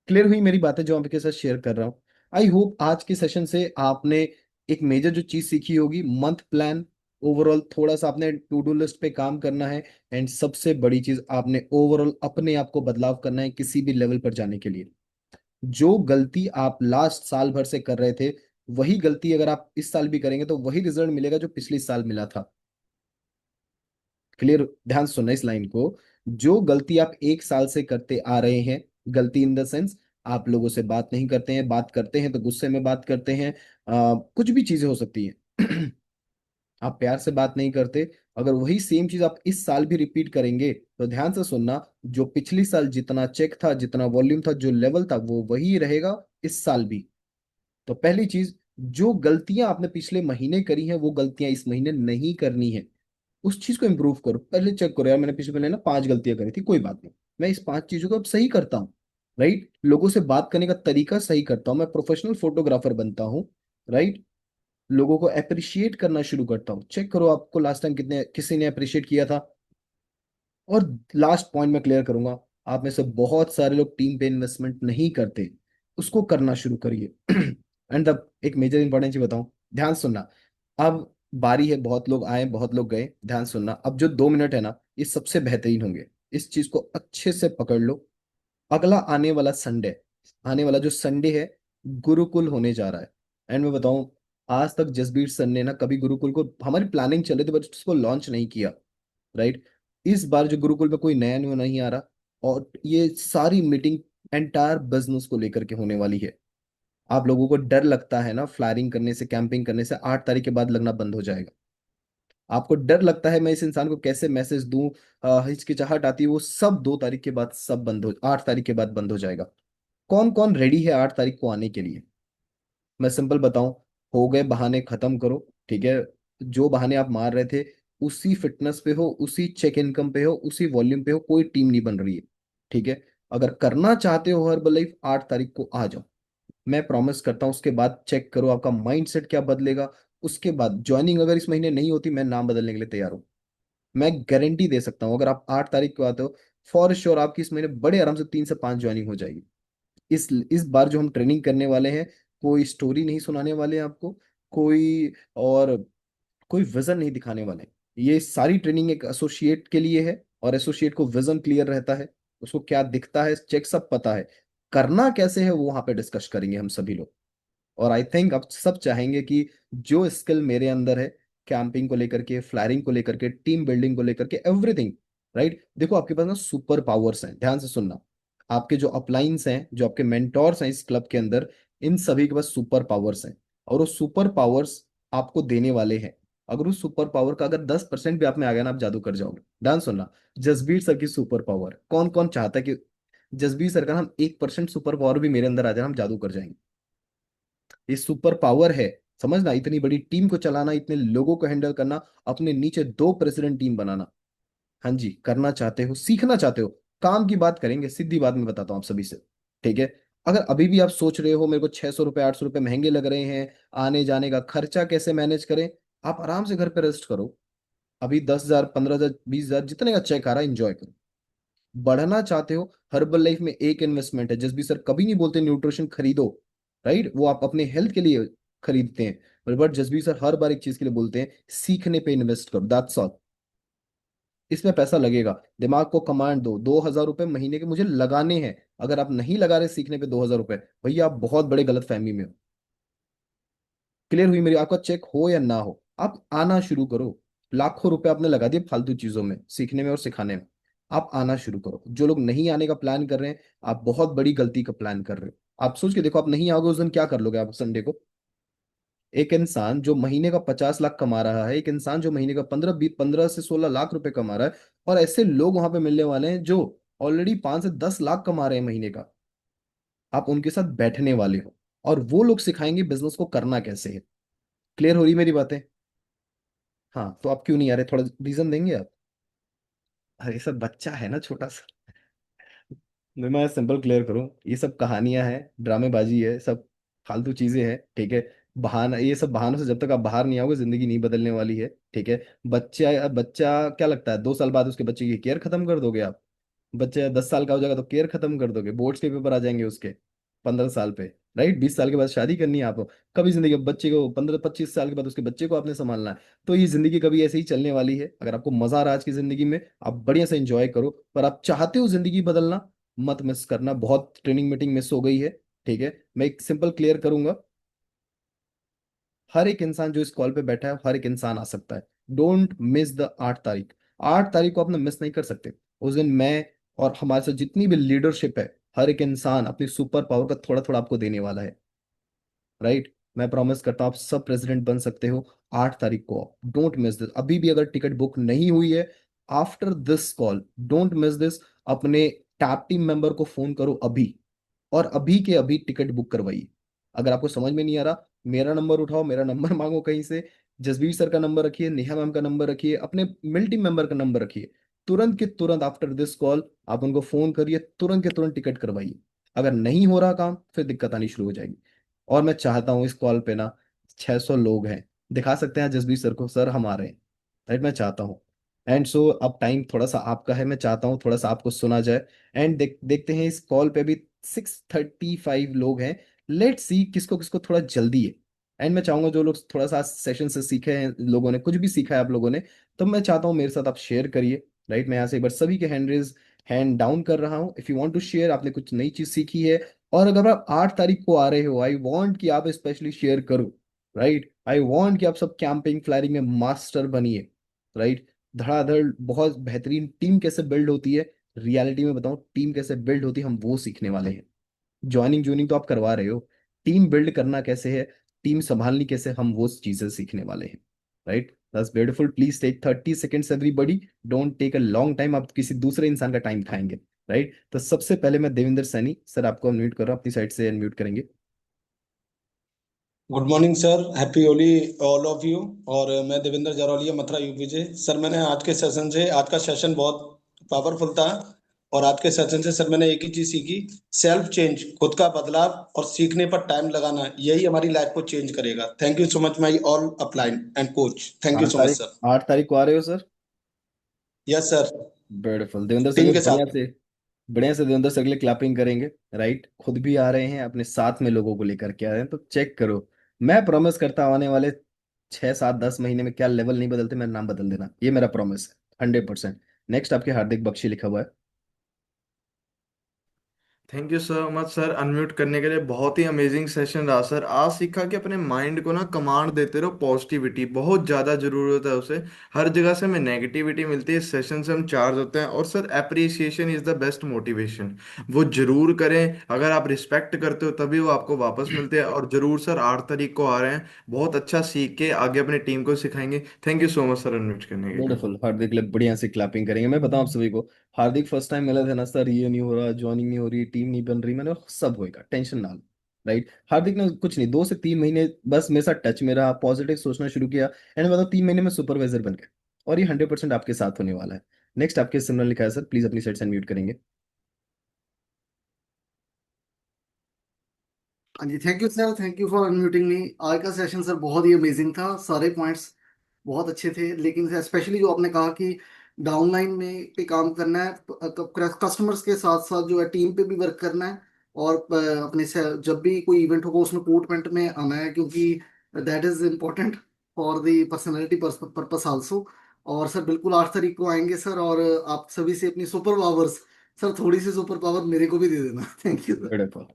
क्लियर हुई मेरी बातें जो आपके साथ शेयर कर रहा हूँ? आई होप आज के सेशन से आपने एक मेजर जो चीज सीखी होगी, मंथ प्लान। ओवरऑल थोड़ा सा आपने टू डू लिस्ट पे काम करना है। एंड सबसे बड़ी चीज, आपने ओवरऑल अपने आप को बदलाव करना है किसी भी लेवल पर जाने के लिए। जो गलती आप लास्ट साल भर से कर रहे थे, वही गलती अगर आप इस साल भी करेंगे तो वही रिजल्ट मिलेगा जो पिछले साल मिला था। क्लियर? ध्यान से सुनना इस लाइन को। जो गलती आप एक साल से करते आ रहे हैं, गलती इन द सेंस, आप लोगों से बात नहीं करते हैं, बात करते हैं तो गुस्से में बात करते हैं, कुछ भी चीजें हो सकती हैं। आप प्यार से बात नहीं करते। अगर वही सेम चीज आप इस साल भी रिपीट करेंगे, तो ध्यान से सुनना, जो पिछली साल जितना चेक था, जितना वॉल्यूम था, जो लेवल था, वो वही रहेगा इस साल भी। तो पहली चीज, जो गलतियां आपने पिछले महीने करी हैं, वो गलतियां इस महीने नहीं करनी है। उस चीज को इंप्रूव करो। पहले चेक करो, यार मैंने पिछले महीने ना 5 गलतियां करी थी, कोई बात नहीं, मैं इस 5 चीजों को अब सही करता हूँ। राइट? लोगों से बात करने का तरीका सही करता हूँ, मैं प्रोफेशनल फोटोग्राफर बनता हूँ। राइट? लोगों को अप्रिशिएट करना शुरू करता हूँ। चेक करो आपको लास्ट टाइम कितने किसी ने अप्रिशिएट किया था। और लास्ट पॉइंट मैं क्लियर करूंगा, आप में से बहुत सारे लोग टीम पे इन्वेस्टमेंट नहीं करते, उसको करना शुरू करिए। एंड द एक मेजर इंपॉर्टेंट चीज बताऊं, ध्यान सुनना। अब बारी है, बहुत लोग आए, बहुत लोग गए, ध्यान सुनना, अब जो 2 मिनट है ना, ये सबसे बेहतरीन होंगे। इस चीज को अच्छे से पकड़ लो। अगला आने वाला संडे, आने वाला जो संडे है, गुरुकुल होने जा रहा है। एंड मैं बताऊं, आज तक जसबीर सर ने ना कभी गुरुकुल को, हमारी प्लानिंग चले थे बट उसको लॉन्च नहीं किया। राइट? इस बार जो गुरुकुल में कोई नया न्यू नहीं आ रहा, और ये सारी मीटिंग एंटायर बिजनेस को लेकर के होने वाली है। आप लोगों को डर लगता है ना फ्लायरिंग करने से, कैंपिंग करने से, 8 तारीख के बाद लगना बंद हो जाएगा। आपको डर लगता है मैं इस इंसान को कैसे मैसेज दूं, हिचकिचाहट आती है, वो सब 2 तारीख के बाद सब बंद हो, 8 तारीख के बाद बंद हो जाएगा। कौन कौन रेडी है 8 तारीख को आने के लिए? मैं सिंपल बताऊं, हो गए बहाने, खत्म करो। ठीक है? जो बहाने आप मार रहे थे, उसी फिटनेस पे हो, उसी चेक इनकम पे हो, उसी वॉल्यूम पे हो, कोई टीम नहीं बन रही है। ठीक है? अगर करना चाहते हो हर्बल लाइफ, 8 तारीख को आ जाओ। मैं प्रॉमिस करता हूँ, उसके बाद चेक करो आपका माइंडसेट क्या बदलेगा। उसके बाद ज्वाइनिंग अगर इस महीने नहीं होती, मैं नाम बदलने के लिए तैयार हूँ। मैं गारंटी दे सकता हूँ, अगर आप 8 तारीख को आते हो, फॉर श्योर आपकी इस महीने बड़े आराम से 3 से 5 ज्वाइनिंग हो जाएगी। इस बार जो हम ट्रेनिंग करने वाले हैं, कोई स्टोरी नहीं सुनाने वाले हैं आपको, कोई और कोई विजन नहीं दिखाने वाले। ये सारी ट्रेनिंग एक एसोसिएट के लिए है, और एसोसिएट को विजन क्लियर रहता है, उसको क्या दिखता है चेक सब पता है, करना कैसे है वो वहां पे डिस्कस करेंगे हम सभी लोग। और आई थिंक अब सब चाहेंगे कि जो स्किल मेरे अंदर है, कैंपिंग को लेकर के, फ्लायरिंग को लेकर के, टीम बिल्डिंग को लेकर के, एवरीथिंग, राइट। देखो आपके पास ना सुपर पावर्स हैं, ध्यान से सुनना। आपके जो अपलाइंस हैं, जो आपके मेंटोर्स हैं इस क्लब के अंदर, इन सभी के पास सुपर पावर्स हैं, और वो सुपर पावर्स आपको देने वाले हैं। अगर उस सुपर पावर का अगर 10% भी आप में आ गया ना, आप जादू कर जाओगे। ध्यान सुनना, जसबीर सर की सुपर पावर, कौन कौन चाहता है कि जसबीर सर का हम 1% सुपर पावर भी मेरे अंदर आ जाए, हम जादू कर जाएंगे। ये सुपर पावर है, समझना। इतनी बड़ी टीम को चलाना, इतने लोगों को हैंडल करना, अपने नीचे 2 प्रेसिडेंट टीम बनाना। हाँ जी, करना चाहते हो, सीखना चाहते हो, काम की बात करेंगे, सीधी बात मैं बताता हूँ आप सभी से, ठीक है। अगर अभी भी आप सोच रहे हो मेरे को 600 रुपये 800 रुपये महंगे लग रहे हैं, आने जाने का खर्चा कैसे मैनेज करें, आप आराम से घर पे रेस्ट करो। अभी 10,000 15,000 20,000 जितने का चेक आ रहा है एंजॉय करो। बढ़ना चाहते हो, हर्बल लाइफ में एक इन्वेस्टमेंट है, जिस भी सर कभी नहीं बोलते न्यूट्रिशन खरीदो, राइट, वो आप अपने हेल्थ के लिए खरीदते हैं, बट जसबीर सर हर बार एक चीज के लिए बोलते हैं, सीखने पे इन्वेस्ट करो, दैट्स ऑल। इसमें पैसा लगेगा, दिमाग को कमांड दो, 2,000 रुपये महीने के मुझे लगाने हैं। अगर आप नहीं लगा रहे सीखने पे 2,000 रुपये, भैया आप बहुत बड़े गलत फहमी में हो। क्लियर हुई मेरी? आपका चेक हो या ना हो, आप आना शुरू करो। लाखों रुपए आपने लगा दिए फालतू चीजों में, सीखने में और सिखाने में। आप आना शुरू करो। जो लोग नहीं आने का प्लान कर रहे हैं, आप बहुत बड़ी गलती का प्लान कर रहे हो। आप सोच के देखो, आप नहीं आओगे उस दिन क्या कर लोगे आप संडे को? एक इंसान जो महीने का 50 लाख कमा रहा है, एक इंसान जो महीने का 15 से 16 लाख रुपए कमा रहा है, और ऐसे लोग वहां पे मिलने वाले हैं जो ऑलरेडी 5 से 10 लाख कमा रहे हैं महीने का, आप उनके साथ बैठने वाले हो, और वो लोग सिखाएंगे बिजनेस को करना कैसे है। क्लियर हो रही मेरी बातें? हाँ, तो आप क्यों नहीं आ रहे, थोड़ा रीजन देंगे आप? अरे सब बच्चा है ना छोटा सा। मैं सिंपल क्लियर करूं, ये सब कहानियां हैं, ड्रामेबाजी है सब, फालतू चीजें हैं, ठीक है। बहाना, ये सब बहानों से जब तक आप बाहर नहीं आओगे जिंदगी नहीं बदलने वाली है, ठीक है। बच्चा बच्चा क्या लगता है, 2 साल बाद उसके बच्चे की केयर खत्म कर दोगे आप? बच्चे 10 साल का हो जाएगा तो केयर खत्म कर दोगे, बोर्ड्स के पेपर आ जाएंगे उसके 15 साल पे, राइट। 20 साल के बाद शादी करनी है आपको, कभी जिंदगी बच्चे को 15 25 साल के बाद उसके बच्चे को आपने संभालना है। तो ये जिंदगी कभी ऐसे ही चलने वाली है। अगर आपको मजा आ रहा है आज की जिंदगी में, आप बढ़िया से एंजॉय करो, पर आप चाहते हो जिंदगी बदलना, मत मिस करना। बहुत ट्रेनिंग मीटिंग मिस हो गई है, ठीक है। मैं एक सिंपल क्लियर करूंगा, हर एक इंसान जो इस कॉल पे बैठा है, हर एक इंसान आ सकता है। डोंट मिस द 8 तारीख। 8 तारीख को अपने मिस नहीं कर सकते। उस दिन मैं और हमारे साथ जितनी भी लीडरशिप है, हर एक इंसान अपनी सुपर पावर का थोड़ा थोड़ा आपको देने वाला है, राइट। मैं प्रॉमिस करता हूँ आप सब प्रेसिडेंट बन सकते हो 8 तारीख को। Don't miss this. अभी भी अगर टिकट बुक नहीं हुई है, after this call, don't miss this. अपने टैप टीम मेंबर को फोन करो अभी, और अभी के अभी टिकट बुक करवाइए। अगर आपको समझ में नहीं आ रहा, मेरा नंबर उठाओ, मेरा नंबर मांगो कहीं से, जसबीर सर का नंबर रखिए, नेहा मैम का नंबर रखिए, अपने मिल टीम मेंबर का नंबर रखिए। तुरंत के तुरंत आफ्टर दिस कॉल आप उनको फोन करिए, तुरंत के तुरंत टिकट करवाइए। अगर नहीं हो रहा काम, फिर दिक्कत आनी शुरू हो जाएगी। और मैं चाहता हूँ इस कॉल पे ना 600 लोग हैं, दिखा सकते हैं जसबीर सर को, सर हम आ रहे हैं, राइट। मैं चाहता हूँ। एंड सो अब टाइम थोड़ा सा आपका है, मैं चाहता हूँ थोड़ा सा आपको सुना जाए। एंड देखते हैं, इस कॉल पे भी 635 लोग हैं। लेट्स सी किसको किसको थोड़ा जल्दी है। एंड मैं चाहूंगा जो लोग थोड़ा सा सेशन से सीखे हैं, लोगों ने कुछ भी सीखा है आप लोगों ने, तो मैं चाहता हूँ मेरे साथ आप शेयर करिए, राइट। मैं यहाँ से एक बार सभी के हैंड डाउन कर रहा हूँ। If you want to share, आपने कुछ नई चीज सीखी है, और अगर आप 8 तारीख को आ रहे हो, आई वांट कि आप स्पेशली शेयर करो, राइट। आई वांट कि आप सब कैंपिंग फ्लायरिंग में मास्टर बनिए, राइट। धड़ाधड़ बहुत बेहतरीन टीम कैसे बिल्ड होती है, रियलिटी में बताऊं टीम कैसे बिल्ड होती है, हम वो सीखने वाले हैं। ज्वाइनिंग ज्वाइनिंग तो आप करवा रहे हो, टीम बिल्ड करना कैसे है, टीम संभालनी कैसे, हम वो चीजें सीखने वाले हैं, right. That's beautiful. Please take 30 seconds everybody, don't take a long time, आप किसी दूसरे इंसान का टाइम खाएंगे, राइट। तो सबसे पहले मैं देवेंद्र सैनी सर आपको अनम्यूट कर रहा हूँ, अपनी साइड से अनम्यूट करेंगे। Good morning sir, happy Holi all of you. और मैं देवेंद्र जरौलिया, मथुरा यूपी से। सर मैंने आज का सेशन बहुत पावरफुल था। और आज के सेशन से सर मैंने एक ही चीज सीखी, सेल्फ चेंज, खुद का बदलाव और सीखने पर टाइम लगाना, यही हमारी लाइफ को चेंज करेगा। Thank you so much my all upline and coach, thank you आठ सो मच तारीख सर। 8 तारीख को आ रहे हो sir? Yes sir. Beautiful Devendra sir team के के बढ़िया साथ। से, बढ़िया से देवेंद्र सर के लिए क्लैपिंग करेंगे। राइट, खुद भी आ रहे हैं, अपने साथ में लोगों को लेकर के आ रहे हैं, तो चेक करो। मैं प्रॉमिस करता हूं, आने वाले 6 7 10 महीने में क्या लेवल नहीं बदलते, मेरा नाम बदल देना, ये मेरा प्रॉमिस है 100%। नेक्स्ट आपके हार्दिक बख्शी लिखा हुआ है। Thank you so much sir unmute करने के लिए। बहुत ही अमेजिंग सेशन रहा सर। आज सीखा कि अपने माइंड को ना कमांड देते रहो, पॉजिटिविटी बहुत ज़्यादा ज़रूरत है उसे। हर जगह से हमें नेगेटिविटी मिलती है, इस सेशन से हम चार्ज होते हैं। और sir appreciation is the best motivation. वो जरूर करें, अगर आप रिस्पेक्ट करते हो तभी वो आपको वापस मिलते हैं। और जरूर सर 8 तारीख को आ रहे हैं, बहुत अच्छा सीख के आगे अपनी टीम को सिखाएंगे। Thank you so much sir unmute करने के लिए। ब्यूटीफुल, हार्दिक के लिए बढ़िया से क्लैपिंग करेंगे। मैं बताऊं आप सभी को, हार्दिक फर्स्ट टाइम मिला था ना सर, ये नहीं हो रहा, ज्वाइनिंग नहीं हो रही, टीम नहीं बन रही, मैंने कहा, सब होएगा, टेंशन ना लो। राइट, हार्दिक ने कुछ नहीं, 2 से 3 महीने बस मेरे साथ टच में रहा, पॉजिटिव सोचना शुरू किया, एंड मैं बताऊं 3 महीने में सुपरवाइजर बन गया। और ये 100% आपके साथ होने वाला है। नेक्स्ट आपके सिमरन लिखा है सर, प्लीज अपनी साइड से अनम्यूट करेंगे। हाँ जी, thank you sir, thank you for unmuting me. आज का सेशन सर बहुत ही अमेजिंग था, सारे पॉइंट्स बहुत अच्छे थे। लेकिन स्पेशली जो आपने कहा कि डाउनलाइन में पे काम करना है, कस्टमर्स के साथ साथ जो है टीम पे भी वर्क करना है, और अपने से जब भी कोई इवेंट होगा उसमें कोट पैंट में आना है, क्योंकि that is important for the personality purpose also. और सर बिल्कुल 8 तारीख को आएंगे सर, और आप सभी से अपनी सुपर पावर्स, सर थोड़ी सी सुपर पावर मेरे को भी दे देना। Thank you sir. Beautiful,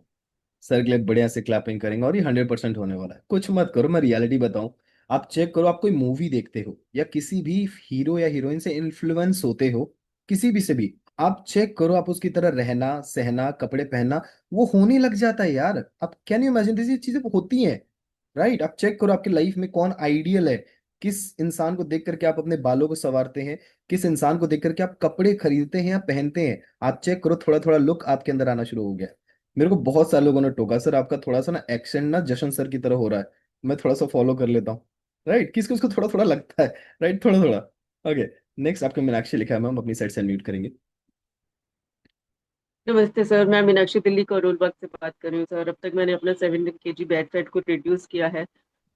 sir के लिए बढ़िया से क्लैपिंग करेंगे, और ये 100% होने वाला है। कुछ मत करो, मैं रियलिटी बताऊं, आप चेक करो, आप कोई मूवी देखते हो या किसी भी हीरो या हीरोइन से इन्फ्लुएंस होते हो, किसी भी से भी, आप चेक करो, आप उसकी तरह रहना सहना कपड़े पहनना, वो होने लग जाता है यार। आप कैन यू इमेजिन दिस, ये चीजें होती हैं। राइट, आप चेक करो आपकी लाइफ में कौन आइडियल है, किस इंसान को देख करके आप अपने बालों को संवारते हैं, किस इंसान को देख करके आप कपड़े खरीदते हैं या पहनते हैं। आप चेक करो, थोड़ा थोड़ा लुक आपके अंदर आना शुरू हो गया है। मेरे को बहुत सारे लोगों ने टोका, सर आपका थोड़ा सा ना एक्सेंट ना जशन सर की तरह हो रहा है, मैं थोड़ा सा फॉलो कर लेता हूँ। राइट, किसको उसको थोड़ा थोड़ा लगता है। राइट, थोड़ा थोड़ा। ओके, नेक्स्ट आपके मीनाक्षी लिखा है, मैम अपनी साइड से म्यूट करेंगे। नमस्ते सर, मैं मीनाक्षी दिल्ली करोल बाग से बात कर रही हूँ सर। अब तक मैंने अपना 17 kg बैक फैट को रिड्यूस किया है,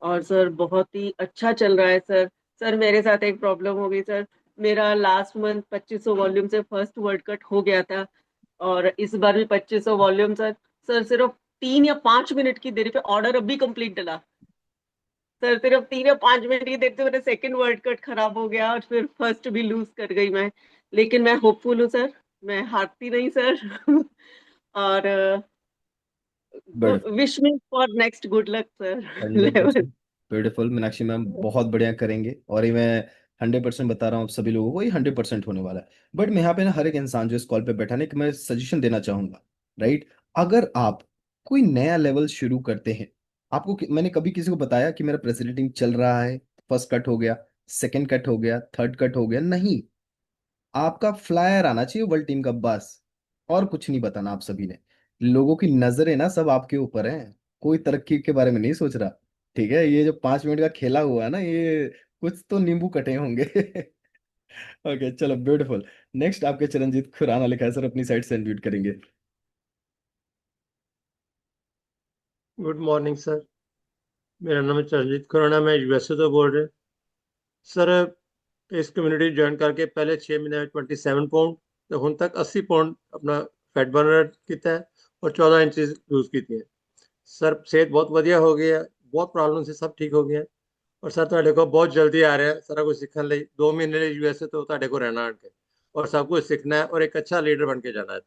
और सर बहुत ही अच्छा चल रहा है सर। सर मेरे साथ एक प्रॉब्लम हो गई सर। मेरा लास्ट मंथ 2500 वॉल्यूम से फर्स्ट वर्ल्ड कट हो गया था, और इस बार भी 2500 वॉल्यूम सर। सर सिर्फ 3 या 5 मिनट की देरी पे ऑर्डर अभी कंप्लीट डला सर। सिर्फ 3 या 5 मिनट की देर से मेरा सेकंड वर्ल्ड कट खराब हो गया, और फिर फर्स्ट भी लूज कर गई मैं। लेकिन मैं होपफुल हूँ सर, मैं हारती नहीं सर। और wish me for next good luck sir. Hundred level. Percent beautiful Meenakshi ma'am, बहुत बढ़िया करेंगे, और ये मैं 100% बता रहा हूँ आप सभी लोगों को, ये 100% होने वाला है। बट मैं यहाँ पे ना हर एक इंसान जो इस कॉल पे बैठा है ना, कि मैं सजेशन देना चाहूंगा। राइट, अगर आप कोई नया लेवल शुरू करते हैं, आपको मैंने कभी किसी को बताया कि मेरा प्रेसिडेंटिंग चल रहा है, फर्स्ट कट हो गया, सेकंड कट हो गया, थर्ड कट हो गया, नहीं। आपका फ्लायर आना चाहिए वर्ल्ड टीम का, बस। और कुछ नहीं बताना आप सभी ने। लोगों की नजरें ना सब आपके ऊपर हैं, कोई तरक्की के बारे में नहीं सोच रहा। ठीक है, ये जो 5 मिनट का खेला हुआ है ना, ये कुछ तो नींबू कटे होंगे। ओके चलो, ब्यूटीफुल। नेक्स्ट आपके चरणजीत खुराना लिखा है, सर अपनी साइड से अनम्यूट करेंगे। Good morning sir. मेरा नाम है चरणजीत खुराना, मैं यूएसए से बोल रहे। सर इस कम्युनिटी ज्वाइन करके पहले 6 महीने में 27 पाउंड ਤੇ ਹੁਣ तक 80 पाउंड अपना फैट बर्नर किया है, और 14 इंच लूज की है। सर सेहत बहुत ਵਧੀਆ ਹੋ ਗਈ ਹੈ, ਬਹੁਤ ਪ੍ਰੋਬਲਮ ਸੀ ਸਭ ਠੀਕ ਹੋ ਗਈਆਂ। ਔਰ ਸਰ ਤੁਹਾਡੇ ਕੋਲ ਬਹੁਤ ਜਲਦੀ ਆ ਰਿਹਾ ਸਾਰਾ ਕੁਝ ਸਿੱਖਣ ਲਈ। 2 ਮਹੀਨੇ ਲਈ ਯੂਐਸਏ ਤੋਂ ਤੁਹਾਡੇ ਕੋਲ ਰਹਿਣਾ ਆਣ ਕੇ, और सब कुछ सीखना है और एक अच्छा लीडर बन के जाना है।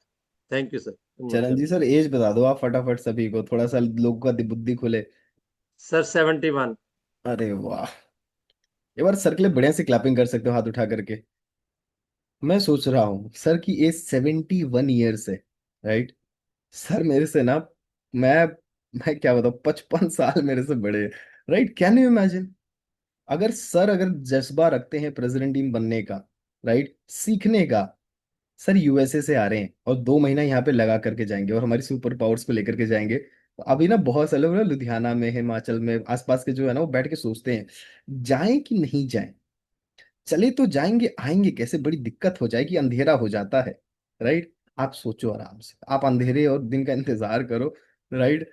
Thank you sir. Charanjit sir age बता दो आप फटाफट सभी को, थोड़ा सा लोगों का बुद्धि खुले। सर 71। अरे वाह, एक बार सर के लिए बढ़िया से क्लैपिंग कर सकते हो हाथ उठा करके। मैं सोच रहा हूँ सर की एज 71 ईयर्स है। राइट, सर मेरे से ना, मैं मैं क्या बताऊँ, 55 साल मेरे से बड़े। राइट, कैन यू इमेजिन, अगर जज्बा रखते हैं प्रेसिडेंट टीम बनने का, राइट, सीखने का। सर यूएसए से आ रहे हैं और 2 महीना यहाँ पे लगा करके जाएंगे, और हमारी सुपर पावर्स को लेकर के जाएंगे। तो अभी ना बहुत सारे लोग ना लुधियाना में, हिमाचल में, आसपास के जो है ना, वो बैठ के सोचते हैं जाएं कि नहीं जाएं। चले तो जाएंगे, आएंगे कैसे, बड़ी दिक्कत हो जाएगी, अंधेरा हो जाता है। राइट, आप सोचो आराम से, आप अंधेरे और दिन का इंतजार करो। राइट,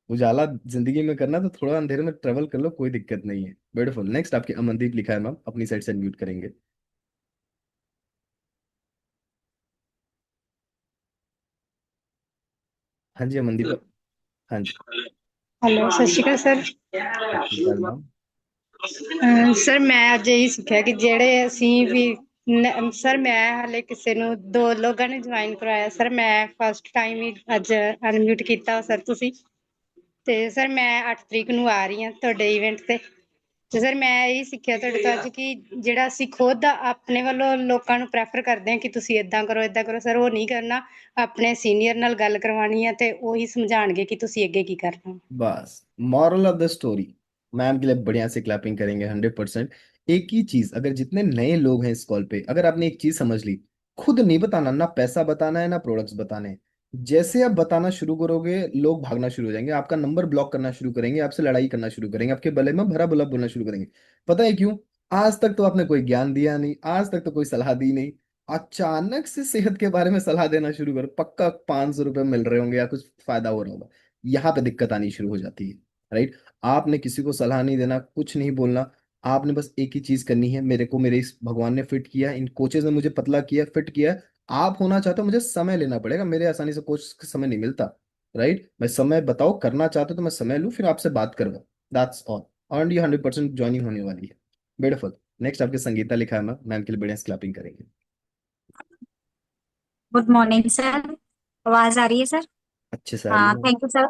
उजाला जिंदगी में करना तो थोड़ा अंधेरे में ट्रेवल कर लो, कोई दिक्कत नहीं है। ब्यूटीफुल, नेक्स्ट आपके अमनदीप लिखा है, मैम अपनी साइड से म्यूट करेंगे। हाँ जी अमनदीप। हाँ जी। ਹੈਲੋ ਸਤਿ ਸ਼੍ਰੀ ਅਕਾਲ ਸਰ। ਸਤਿ ਸ਼੍ਰੀ ਅਕਾਲ ਮੈਮ। ਸਰ ਮੈਂ ਅੱਜ ਇਹੀ ਸਿੱਖਿਆ ਕਿ ਜਿਹੜੇ ਅਸੀਂ ਵੀ ਸਰ ਮੈਂ ਹਾਲੇ ਕਿਸੇ ਨੂੰ 2 ਲੋਕਾਂ ਨੇ ਜੁਆਇਨ ਕਰਵਾਇਆ ਸਰ, ਮੈਂ ਫਸਟ ਟਾਈਮ ਹੀ ਅੱਜ ਅਨਮਿਊਟ ਕੀਤਾ ਸਰ ਤੁਸੀਂ। ਤੇ ਸਰ ਮੈਂ 8 ਤਰੀਕ ਨੂੰ ਆ ਰਹੀ ਹਾਂ ਤੁਹਾਡੇ ਇਵੈਂਟ ਤੇ ਸਰ ਮੈਂ ਇਹੀ ਸਿੱਖਿਆ ਤੁਹਾਡੇ ਤੋਂ ਅੱਜ ਕਿ ਜਿਹੜਾ ਅਸੀਂ ਖੁਦ ਆਪਣੇ ਵੱਲੋਂ ਲੋਕਾਂ ਨੂੰ ਪ੍ਰੈਫਰ ਕਰਦੇ ਹਾਂ ਕਿ ਤੁਸੀਂ ਇਦਾਂ ਕਰੋ ਸਰ, ਉਹ ਨਹੀਂ ਕਰਨਾ। ਆਪਣੇ ਸੀਨੀਅਰ ਨਾਲ ਗੱਲ ਕਰਵਾਉਣੀ ਹੈ ਤੇ ਉਹੀ समझाएंगे कि ਤੁਸੀਂ ਅੱਗੇ ਕੀ करना। बस moral of the story, ma'am के लिए बढ़िया से क्लैपिंग करेंगे 100%। एक ही चीज, अगर जितने नए लोग हैं इस कॉल पे, अगर आपने एक चीज समझ ली, खुद नहीं बताना, ना पैसा बताना है ना प्रोडक्ट्स बताने हैं। जैसे आप बताना शुरू करोगे लोग भागना शुरू हो जाएंगे, आपका नंबर ब्लॉक करना शुरू करेंगे, आपसे लड़ाई करना शुरू करेंगे, आपके गले में भरा बुला बोलना शुरू करेंगे। पता है क्यों? आज तक तो आपने कोई ज्ञान दिया नहीं, आज तक तो कोई सलाह दी नहीं, अचानक से सेहत के बारे में सलाह देना शुरू करो, पक्का 500 रुपये मिल रहे होंगे या कुछ फायदा हो रहा होगा। यहाँ पे दिक्कत आनी शुरू हो जाती है। राइट? आपने किसी को सलाह नहीं देना, कुछ नहीं बोलना, आपने बस एक ही चीज करनी है, मेरे को मेरे इस भगवान ने फिट किया, इन कोचेज ने मुझे पतला किया, फिट किया। आप होना चाहते हो, मुझे समय लेना पड़ेगा, मेरे आसानी से कोच का समय नहीं मिलता। राइट? मैं समय बताओ, करना चाहते हो तो मैं समय लूँ, फिर आपसे बात करूँ। That's all. और ये 100% ज्वाइनिंग होने वाली है। ब्यूटीफुल। नेक्स्ट आपके संगीता लिखा है, मैम, मैम के लिए बढ़िया क्लैपिंग करेंगे। Good morning sir. आवाज आ रही है सर? अच्छे से आ रही है। Thank you sir.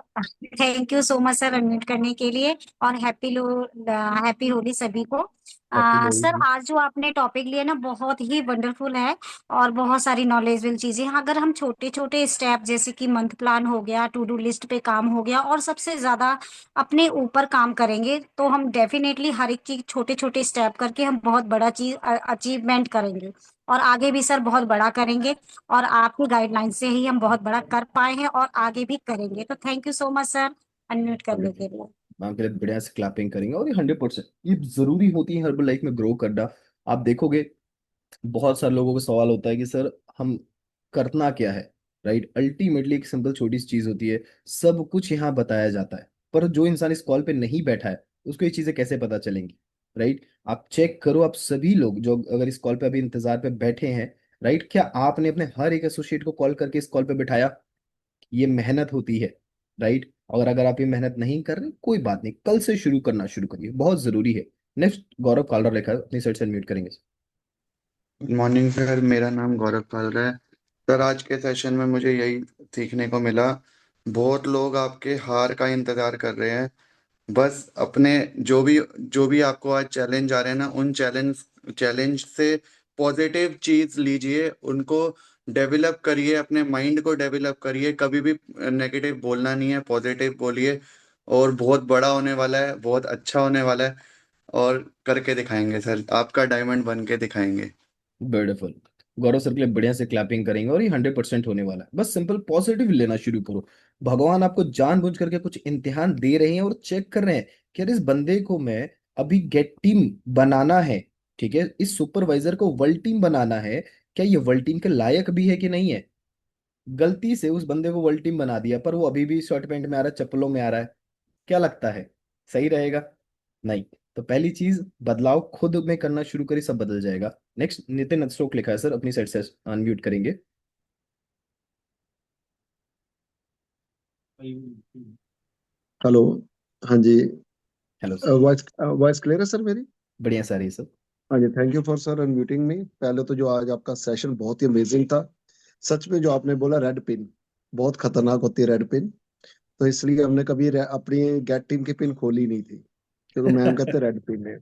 Thank you so much sir unmute करने के लिए। और हैप्पी होली सभी को। Happy sir Holi. आज जो आपने टॉपिक लिया ना बहुत ही वंडरफुल है और बहुत सारी नॉलेजेबल चीजें हैं। अगर हम छोटे छोटे स्टेप जैसे कि मंथ प्लान हो गया, टू डू लिस्ट पे काम हो गया और सबसे ज्यादा अपने ऊपर काम करेंगे तो हम डेफिनेटली हर एक चीज छोटे छोटे स्टेप करके हम बहुत बड़ा चीज अचीवमेंट करेंगे और आगे भी सर बहुत बड़ा करेंगे। और आपकी गाइडलाइन से ही हम बहुत बड़ा कर पाए हैं और आगे भी करेंगे। तो thank you so much sir unmute करने के लिए। मैम के लिए बढ़िया से क्लैपिंग करेंगे। और ये 100% ये जरूरी होती है हर लाइफ में ग्रो करना। आप देखोगे बहुत सारे लोगों को सवाल होता है कि सर हम करना क्या है। राइट? अल्टीमेटली एक सिंपल छोटी सी चीज होती है, सब कुछ यहाँ बताया जाता है, पर जो इंसान इस कॉल पे नहीं बैठा है उसको ये चीजें कैसे पता चलेंगी? राइट? आप चेक करो, आप सभी लोग जो अगर इस कॉल पे अभी इंतजार पे बैठे हैं, राइट, क्या आपने अपने हर एक एसोसिएट को कॉल करके इस कॉल पे बिठाया? ये मेहनत होती है। राइट? और अगर आप ये मेहनत नहीं कर रहे, कोई बात नहीं, कल से शुरू करना शुरू करिए, बहुत जरूरी है। नेक्स्ट गौरव कालरा लिखा है, अपनी साइड से म्यूट करेंगे। गुड मॉर्निंग सर, मेरा नाम गौरव कालरा है। सर आज के सेशन में मुझे यही सीखने को मिला, बहुत लोग आपके हार का इंतजार कर रहे हैं। बस अपने जो भी आपको आज चैलेंज आ रहे हैं ना, उन चैलेंज से पॉजिटिव चीज लीजिए, उनको डेवलप करिए, अपने माइंड को डेवलप करिए, कभी भी नेगेटिव बोलना नहीं है, पॉजिटिव बोलिए। और बहुत बड़ा होने वाला है, बहुत अच्छा होने वाला है और करके दिखाएंगे सर, आपका डायमंड बन के दिखाएंगे। ब्यूटीफुल। गौरव सर के लिए बढ़िया से क्लैपिंग करेंगे। और ये 100% होने वाला है, बस सिंपल पॉजिटिव लेना शुरू करो। भगवान आपको जानबूझ करके कुछ इम्तिहान दे रहे हैं और चेक कर रहे हैं कि यार इस बंदे को मैं अभी गेट टीम बनाना है। ठीक है? इस सुपरवाइजर को वर्ल्ड टीम बनाना है, क्या ये वर्ल्ड टीम के लायक भी है कि नहीं है? गलती से उस बंदे को वर्ल्ड टीम बना दिया, पर वो अभी भी शॉर्ट पैंट में आ रहा है, चप्पलों में आ रहा है, क्या लगता है सही रहेगा? नहीं। तो पहली चीज, बदलाव खुद में करना शुरू करी, सब बदल जाएगा। नेक्स्ट नितिन अशोक लिखा है, सर अपनी साइड से अनम्यूट करेंगे। हेलो। हाँ जी। Hello sir. Voice voice clear है सर मेरी? बढ़िया सर, ये सब। हाँ जी, thank you for sir unmuting me. पहले तो जो आज आपका सेशन बहुत ही अमेजिंग था। सच में जो आपने बोला, रेड पिन बहुत खतरनाक होती है, रेड पिन। तो इसलिए हमने कभी अपनी गेट टीम की पिन खोली नहीं थी, क्योंकि मैम कहते हैं रेड पिन है।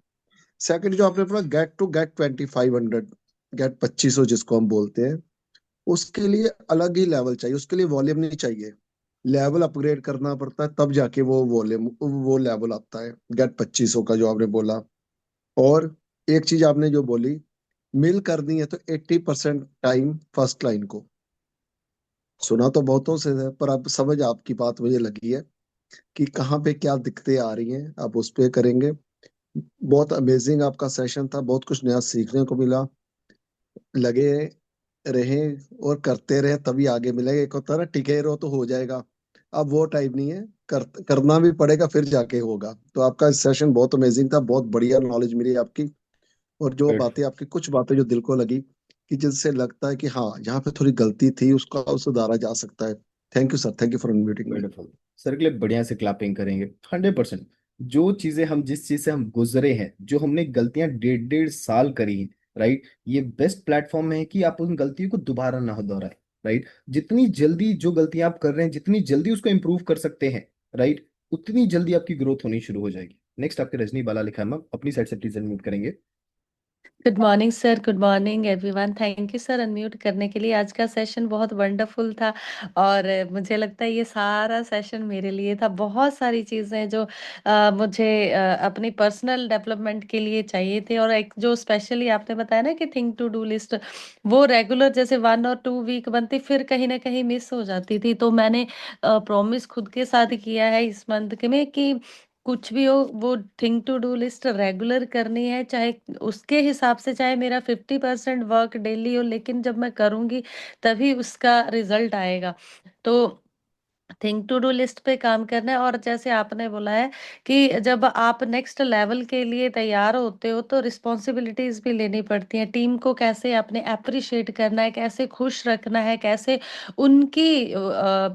सेकंड जो आपने बोला, गेट टू गेट 2500, गेट 2500 जिसको हम बोलते हैं, उसके लिए अलग ही लेवल चाहिए, उसके लिए वॉल्यूम नहीं चाहिए। लेवल अपग्रेड करना पड़ता है, तब जाके वो वॉल्यूम वो लेवल आता है गेट 2500 का जो आपने बोला। और एक चीज आपने जो बोली, मिल करनी है तो 80% टाइम फर्स्ट लाइन को। सुना तो बहुतों से है, पर अब समझ आपकी बात मुझे लगी है कि कहाँ पे क्या दिक्कतें आ रही हैं, आप उस पे करेंगे। बहुत अमेजिंग आपका सेशन था, बहुत कुछ नया सीखने को मिला। लगे रहें और करते रहे, तभी आगे मिलेगा। एक होता है ना, टिके रहो तो हो जाएगा, अब वो टाइप नहीं है, करना भी पड़ेगा फिर जाके होगा। तो आपका सेशन बहुत अमेजिंग था, बहुत बढ़िया नॉलेज मिली आपकी। और जो गुड। बातें आपकी, कुछ बातें जो दिल को लगी, कि जिससे लगता है कि हाँ यहाँ पे थोड़ी गलती थी, उसका सुधारा जा सकता है। Thank you sir, thank you for unmuting me. Beautiful. Sir के लिए बढ़िया से क्लैपिंग करेंगे। 100%। जो चीजें हम, जिस चीज से हम गुजरे हैं, जो हमने गलतियां 1.5 साल करी हैं, राइट, ये बेस्ट प्लेटफॉर्म है कि आप उन गलतियों को दोबारा ना दोहराएं। राइट, जितनी जल्दी जो गलतियां आप कर रहे हैं, जितनी जल्दी उसको इम्प्रूव कर सकते हैं, राइट, उतनी जल्दी आपकी ग्रोथ होनी शुरू हो जाएगी। नेक्स्ट आपके रजनी बाला लिखा है, मैम अपनी साइड से प्लीज अनम्यूट करेंगे। Good morning sir, good morning everyone. Thank you sir unmute करने के लिए। आज का सेशन बहुत वंडरफुल था और मुझे लगता है ये सारा सेशन मेरे लिए था। बहुत सारी चीज़ें जो मुझे अपनी पर्सनल डेवलपमेंट के लिए चाहिए थे, और एक जो स्पेशली आपने बताया ना कि थिंक टू डू लिस्ट, वो रेगुलर जैसे 1 और 2 वीक बनती, फिर कहीं ना कहीं मिस हो जाती थी। तो मैंने प्रॉमिस खुद के साथ किया है इस मंथ के में कि कुछ भी हो, वो think to do list regular करनी है, चाहे उसके हिसाब से चाहे मेरा 50% वर्क डेली हो, लेकिन जब मैं करूंगी तभी उसका रिजल्ट आएगा। तो थिंक टू डू लिस्ट पे काम करना है। और जैसे आपने बोला है कि जब आप नेक्स्ट लेवल के लिए तैयार होते हो तो रिस्पॉन्सिबिलिटीज भी लेनी पड़ती हैं। टीम को कैसे आपने अप्रिशिएट करना है, कैसे खुश रखना है, कैसे उनकी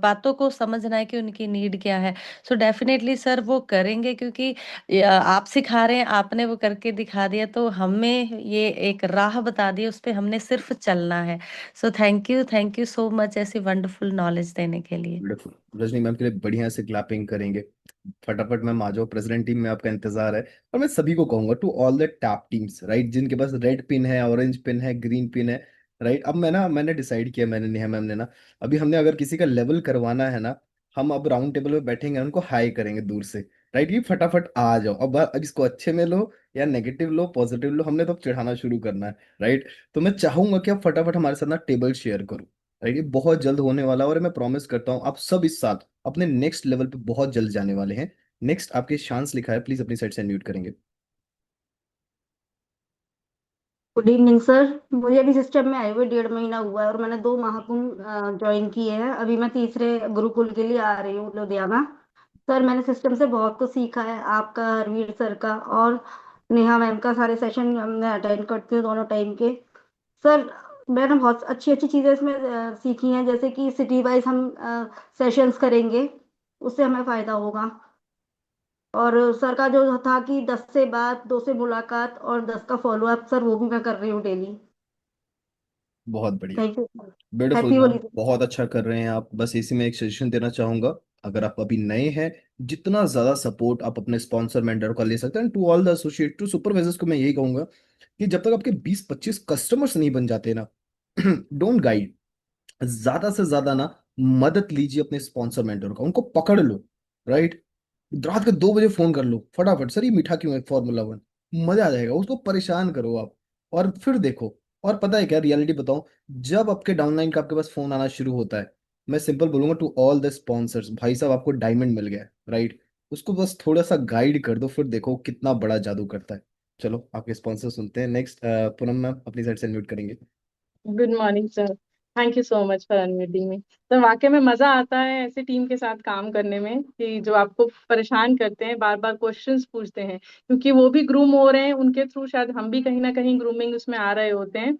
बातों को समझना है कि उनकी नीड क्या है। सो डेफिनेटली सर वो करेंगे, क्योंकि आप सिखा रहे हैं, आपने वो करके दिखा दिया, तो हमें ये एक राह बता दी, उस पर हमने सिर्फ चलना है। So thank you so much ऐसी वंडरफुल नॉलेज देने के लिए। ब्यूटीफुल। रजनी मैम के लिए बढ़िया से क्लैपिंग करेंगे। फटाफट मैम आ जाओ, प्रेसिडेंट टीम में आपका इंतजार है। और मैं सभी को कहूंगा, to all the tap teams, right, जिनके पास रेड पिन है, ऑरेंज पिन है, ग्रीन पिन है, राइट, अब मैंने डिसाइड किया, मैंने नेहा मैम ने ना, अभी हमने अगर किसी का लेवल करवाना है ना, हम अब राउंड टेबल पे बैठेंगे, उनको हाई करेंगे दूर से, राइट, ये फटाफट आ जाओ। अब इसको अच्छे में लो या नेगेटिव लो, पॉजिटिव लो, हमने तो अब चढ़ाना शुरू करना है, राइट। तो मैं चाहूंगा कि आप फटाफट हमारे साथ ना टेबल शेयर करो, राइट, ये बहुत जल्द होने वाला है, और मैं प्रॉमिस करता हूँ आप सब इस साल अपने नेक्स्ट लेवल पे बहुत जल्द जाने वाले हैं। नेक्स्ट आपके शांस लिखा है, प्लीज अपनी साइड से म्यूट करेंगे। Good evening sir. मुझे अभी सिस्टम में आए हुए 1.5 महीना हुआ है और मैंने 2 महाकुंभ ज्वाइन किए हैं। अभी मैं तीसरे गुरुकुल के लिए आ रही हूँ लुधियाना। सर मैंने सिस्टम से बहुत कुछ सीखा है, आपका, हरवीर सर का और नेहा मैम का। सारे सेशन मैं अटेंड करती हूँ दोनों टाइम के। सर मैंने बहुत अच्छी अच्छी चीज़ें इसमें सीखी हैं, जैसे कि सिटी वाइज हम सेशंस करेंगे, उससे हमें फायदा होगा। और सर का जो था कि 10 से बात, 2 से मुलाकात और 10 का फॉलो अप, सर वो भी मैं कर रही हूँ डेली। बहुत बढ़िया। Thank you. Beautiful happy ma'am, Holi. बहुत अच्छा कर रहे हैं आप। बस इसी में एक सजेशन देना चाहूंगा, अगर आप अभी नए हैं, जितना ज्यादा सपोर्ट आप अपने स्पॉन्सर मेंटर का ले सकते हैं, to all the associate, to supervisors को मैं यही कहूंगा कि जब तक आपके 20-25 कस्टमर्स नहीं बन जाते ना, डोंट गाइड, ज्यादा से ज्यादा ना मदद लीजिए अपने स्पॉन्सर मेंटर का, उनको पकड़ लो, राइट, रात के 2 बजे फोन कर लो फटाफट, सर ये मीठा क्यों है, फॉर्मूला 1, मजा आ जाएगा, उसको परेशान करो आप, और फिर देखो। और पता है क्या, रियलिटी बताऊं, जब आपके डाउनलाइन का आपके पास फोन आना शुरू होता है, मैं सिंपल बोलूंगा, टू ऑल द स्पॉन्सर्स, भाई साहब आपको डायमंड मिल गया है, राइट, उसको बस थोड़ा सा गाइड कर दो, फिर देखो कितना बड़ा जादू करता है। चलो आपके स्पॉन्सर सुनते हैं। नेक्स्ट पूनम मैम अपनी साइड से म्यूट करेंगे। Good morning sir. Thank you so much for unmuting me. तो वाकई में मजा आता है ऐसे टीम के साथ काम करने में, कि जो आपको परेशान करते हैं, बार बार क्वेश्चंस पूछते हैं, क्योंकि वो भी ग्रूम हो रहे हैं, उनके थ्रू शायद हम भी कहीं ना कहीं ग्रूमिंग उसमें आ रहे होते हैं।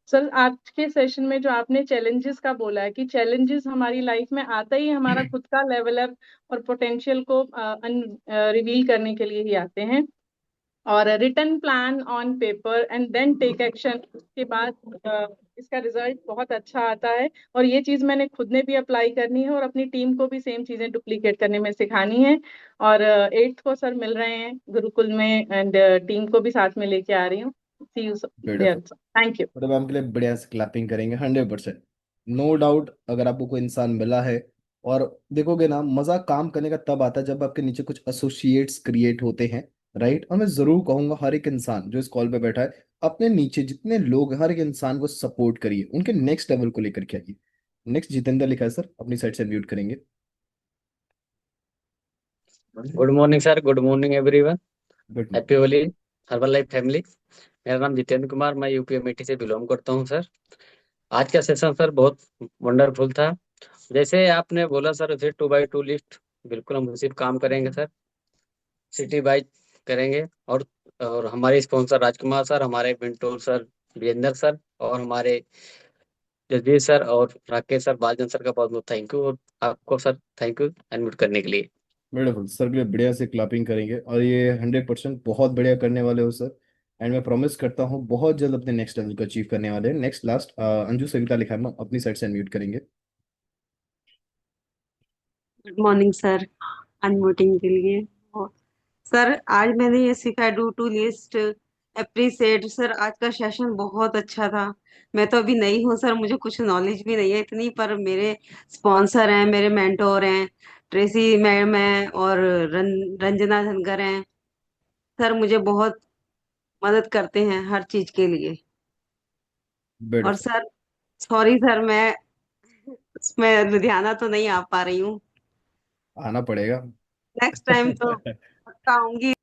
सर आज के सेशन में जो आपने चैलेंजेस का बोला है, कि चैलेंजेस हमारी लाइफ में आता ही हमारा खुद का लेवल अप और पोटेंशियल को रिवील करने के लिए ही आते हैं। और written plan on paper and then take action, उसके बाद इसका रिजल्ट बहुत अच्छा आता है। और ये चीज मैंने खुद ने भी अप्लाई करनी है और अपनी टीम को भी सेम चीजें डुप्लीकेट करने में सिखानी है। और 8th को सर मिल रहे हैं गुरुकुल में, एंड टीम को भी साथ में लेके आ रही हूँ। See you there. Beautiful. Thank you. बड़े मैम के लिए बढ़िया से क्लैपिंग करेंगे। 100%, नो डाउट, अगर आपको कोई इंसान मिला है, और देखोगे ना, मजा काम करने का तब आता है जब आपके नीचे कुछ एसोसिएट्स क्रिएट होते हैं, राइट। और मैं जरूर कहूंगा हर एक इंसान जो इस कॉल पे बैठा है, अपने नीचे जितने लोग हैं, हर एक इंसान को सपोर्ट करिए, उनके नेक्स्ट लेवल को लेकर के आइए। नेक्स्ट जितेंद्र लिखा है, सर अपनी साइड से म्यूट करेंगे। Good morning sir, good morning everyone. Good happy morning. Holi herbal life family. मेरा नाम जितेंद्र कुमार, मैं यूपी अमेठी से बिलोंग करता हूं सर। आज का सेशन सर बहुत वंडरफुल था। जैसे आपने बोला सर, उसे 2x2 लिस्ट, बिल्कुल हम उसी पे काम करेंगे सर, सिटी वाइज करेंगे। और हमारे स्पॉन्सर राजकुमार सर, हमारे मेंटोर सर वीरेंद्र सर, और हमारे जसवीर सर और राकेश सर, बालचंद सर का बहुत बहुत थैंक यू, और आपको सर थैंक यू अनम्यूट करने के लिए। ब्यूटीफुल सर के लिए बढ़िया से क्लैपिंग करेंगे, और ये 100% बहुत बढ़िया करने वाले हो सर। एंड मैं प्रॉमिस करता हूँ बहुत जल्द अपने नेक्स्ट लेवल को अचीव करने वाले हैं। नेक्स्ट लास्ट अंजू सविता लिखा है, अपनी साइड से अनम्यूट करेंगे। गुड मॉर्निंग सर, अनम्यूटिंग के लिए। और सर आज मैंने ये सीखा, do to list, appreciate. Sir आज का सेशन बहुत अच्छा था। मैं तो अभी नई हूँ सर, मुझे कुछ नॉलेज भी नहीं है इतनी, पर मेरे स्पॉन्सर हैं, मेरे मेंटोर हैं, ट्रेसी मैम है और रंजना धनगर हैं। सर मुझे बहुत मदद करते हैं हर चीज के लिए। और ब्यूटीफुल। सर सॉरी सर, मैं लुधियाना तो नहीं आ पा रही हूँ। आना पड़ेगा। नेक्स्ट टाइम तो पक्का आऊंगी।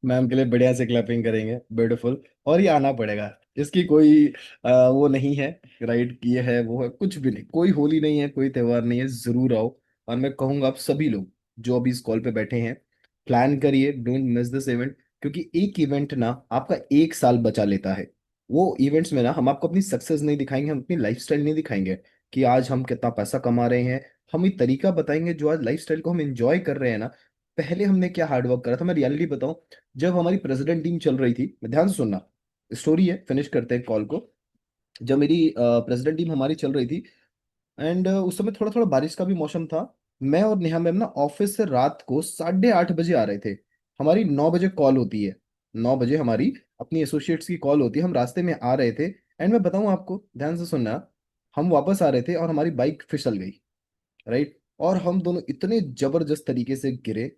मैम के लिए बढ़िया से क्लैपिंग करेंगे, ब्यूटीफुल। और ये आना पड़ेगा, इसकी कोई वो नहीं है, राइट, ये है वो है, कुछ भी नहीं, कोई होली नहीं है, कोई त्योहार नहीं है, जरूर आओ। और मैं कहूँगा आप सभी लोग जो अभी इस कॉल पे बैठे हैं, प्लान करिए, डोंट मिस दिस इवेंट। क्योंकि एक इवेंट ना आपका 1 साल बचा लेता है। वो इवेंट्स में ना हम आपको अपनी सक्सेस नहीं दिखाएंगे, हम अपनी लाइफस्टाइल नहीं दिखाएंगे कि आज हम कितना पैसा कमा रहे हैं। हम एक तरीका बताएंगे जो आज लाइफस्टाइल को हम एंजॉय कर रहे हैं ना, पहले हमने क्या हार्डवर्क करा था। मैं रियलिटी बताऊं, जब हमारी प्रेसिडेंट टीम चल रही थी, ध्यान से सुनना, स्टोरी है, फिनिश करते हैं कॉल को। जब मेरी प्रेसिडेंट टीम हमारी चल रही थी, एंड उस समय थोड़ा थोड़ा बारिश का भी मौसम था। मैं और नेहा मैम ना ऑफिस से रात को 8:30 बजे आ रहे थे। हमारी 9 बजे कॉल होती है, 9 बजे हमारी अपनी एसोसिएट्स की कॉल होती है, हम रास्ते में आ रहे थे। एंड मैं बताऊं आपको, ध्यान से सुनना, हम वापस आ रहे थे और हमारी बाइक फिसल गई, राइट। और हम दोनों इतने जबरदस्त तरीके से गिरे।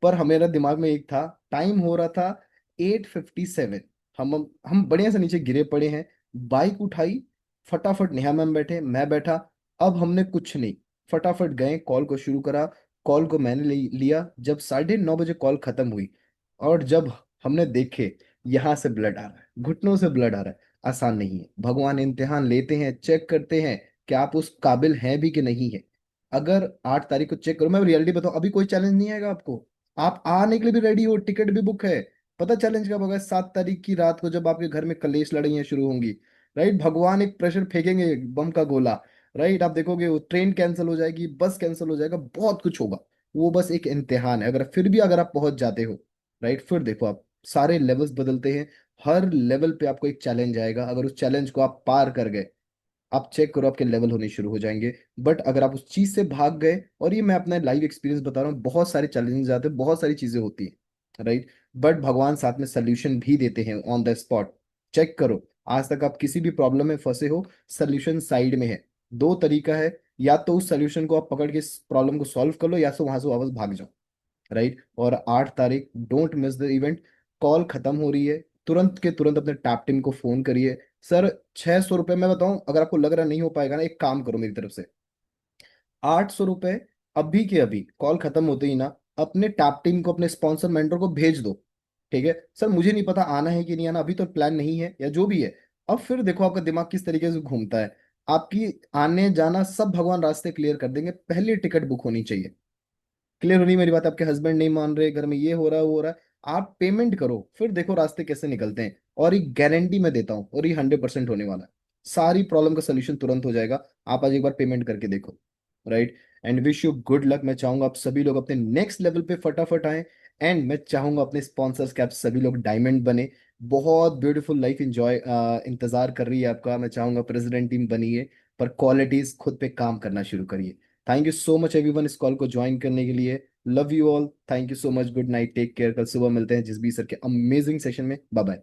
पर हमारा दिमाग में एक था, टाइम हो रहा था 8:57। हम बढ़िया से नीचे गिरे पड़े हैं। बाइक उठाई, फटाफट नेहा मैम बैठे, मैं बैठा। अब हमने कुछ नहीं, फटाफट गए, कॉल को शुरू करा। कॉल को मैंने लिया। जब 9:30 बजे कॉल खत्म हुई, और जब हमने देखे, यहाँ से ब्लड आ रहा है, घुटनों से ब्लड आ रहा है। आसान नहीं है, भगवान इम्तिहान लेते हैं, चेक करते हैं कि आप उस काबिल हैं भी कि नहीं है। अगर 8 तारीख को चेक करो, मैं रियलिटी बताऊं, अभी कोई चैलेंज नहीं आएगा आपको। आप आने के लिए भी रेडी हो, टिकट भी बुक है। पता चैलेंज कब होगा? 7 तारीख की रात को, जब आपके घर में कलेश लड़ाइयाँ शुरू होंगी, राइट। भगवान एक प्रेशर फेंकेंगे, बम का गोला, राइट। आप देखोगे वो ट्रेन कैंसिल हो जाएगी, बस कैंसिल हो जाएगा, बहुत कुछ होगा। वो बस एक इम्तिहान है। अगर फिर भी अगर आप पहुंच जाते हो, राइट, फिर देखो आप, सारे लेवल्स बदलते हैं। हर लेवल पे आपको एक चैलेंज आएगा, अगर उस चैलेंज को आप पार कर गए, आप चेक करो आपके लेवल होने शुरू हो जाएंगे। बट अगर आप उस चीज से भाग गए, और ये मैं अपना लाइव एक्सपीरियंस बता रहा हूँ, बहुत सारे चैलेंजेस आते हैं, बहुत सारी चीजें होती हैं, राइट। बट भगवान साथ में सोल्यूशन भी देते हैं ऑन द स्पॉट। चेक करो, आज तक आप किसी भी प्रॉब्लम में फंसे हो, सोल्यूशन साइड में है। दो तरीका है, या तो उस सोल्यूशन को आप पकड़ के इस प्रॉब्लम को सॉल्व कर लो, या तो वहां से वापस भाग जाओ, राइट। और 8 तारीख, don't miss the event. Call खत्म हो रही है, तुरंत के तुरंत अपने टैप टीम को फोन करिए। सर 600 रुपये मैं बताऊं, अगर आपको लग रहा नहीं हो पाएगा ना, एक काम करो मेरी तरफ से, 800 रुपये अभी के अभी कॉल खत्म होते ही ना, अपने टैप टीम को, अपने स्पॉन्सर मेंटर को भेज दो। ठीक है सर, मुझे नहीं पता आना है कि नहीं आना, अभी तो प्लान नहीं है, या जो भी है। अब फिर देखो आपका दिमाग किस तरीके से घूमता है। आपकी आने जाना सब भगवान रास्ते क्लियर कर देंगे, पहले टिकट बुक होनी चाहिए। क्लियर हो रही मेरी बात? आपके हस्बैंड नहीं मान रहे, घर में ये हो रहा है वो हो रहा है, आप पेमेंट करो, फिर देखो रास्ते कैसे निकलते हैं। और एक गारंटी मैं देता हूँ, और ये 100% होने वाला है, सारी प्रॉब्लम का सोल्यूशन तुरंत हो जाएगा। आप आज एक बार पेमेंट करके देखो, right. And wish you good luck. मैं चाहूंगा आप सभी लोग अपने नेक्स्ट लेवल पे फटाफट आए। एंड मैं चाहूंगा अपने स्पॉन्सर्स के आप सभी लोग डायमंड बने। बहुत ब्यूटीफुल लाइफ इंजॉय इंतजार कर रही है आपका। मैं चाहूंगा प्रेसिडेंट टीम बनिए, पर क्वालिटीज खुद पे काम करना शुरू करिए। Thank you so much everyone इस कॉल को ज्वाइन करने के लिए। Love you all, thank you so much, good night, take care. कल सुबह मिलते हैं जिस भी सर के अमेजिंग सेशन में। Bye bye.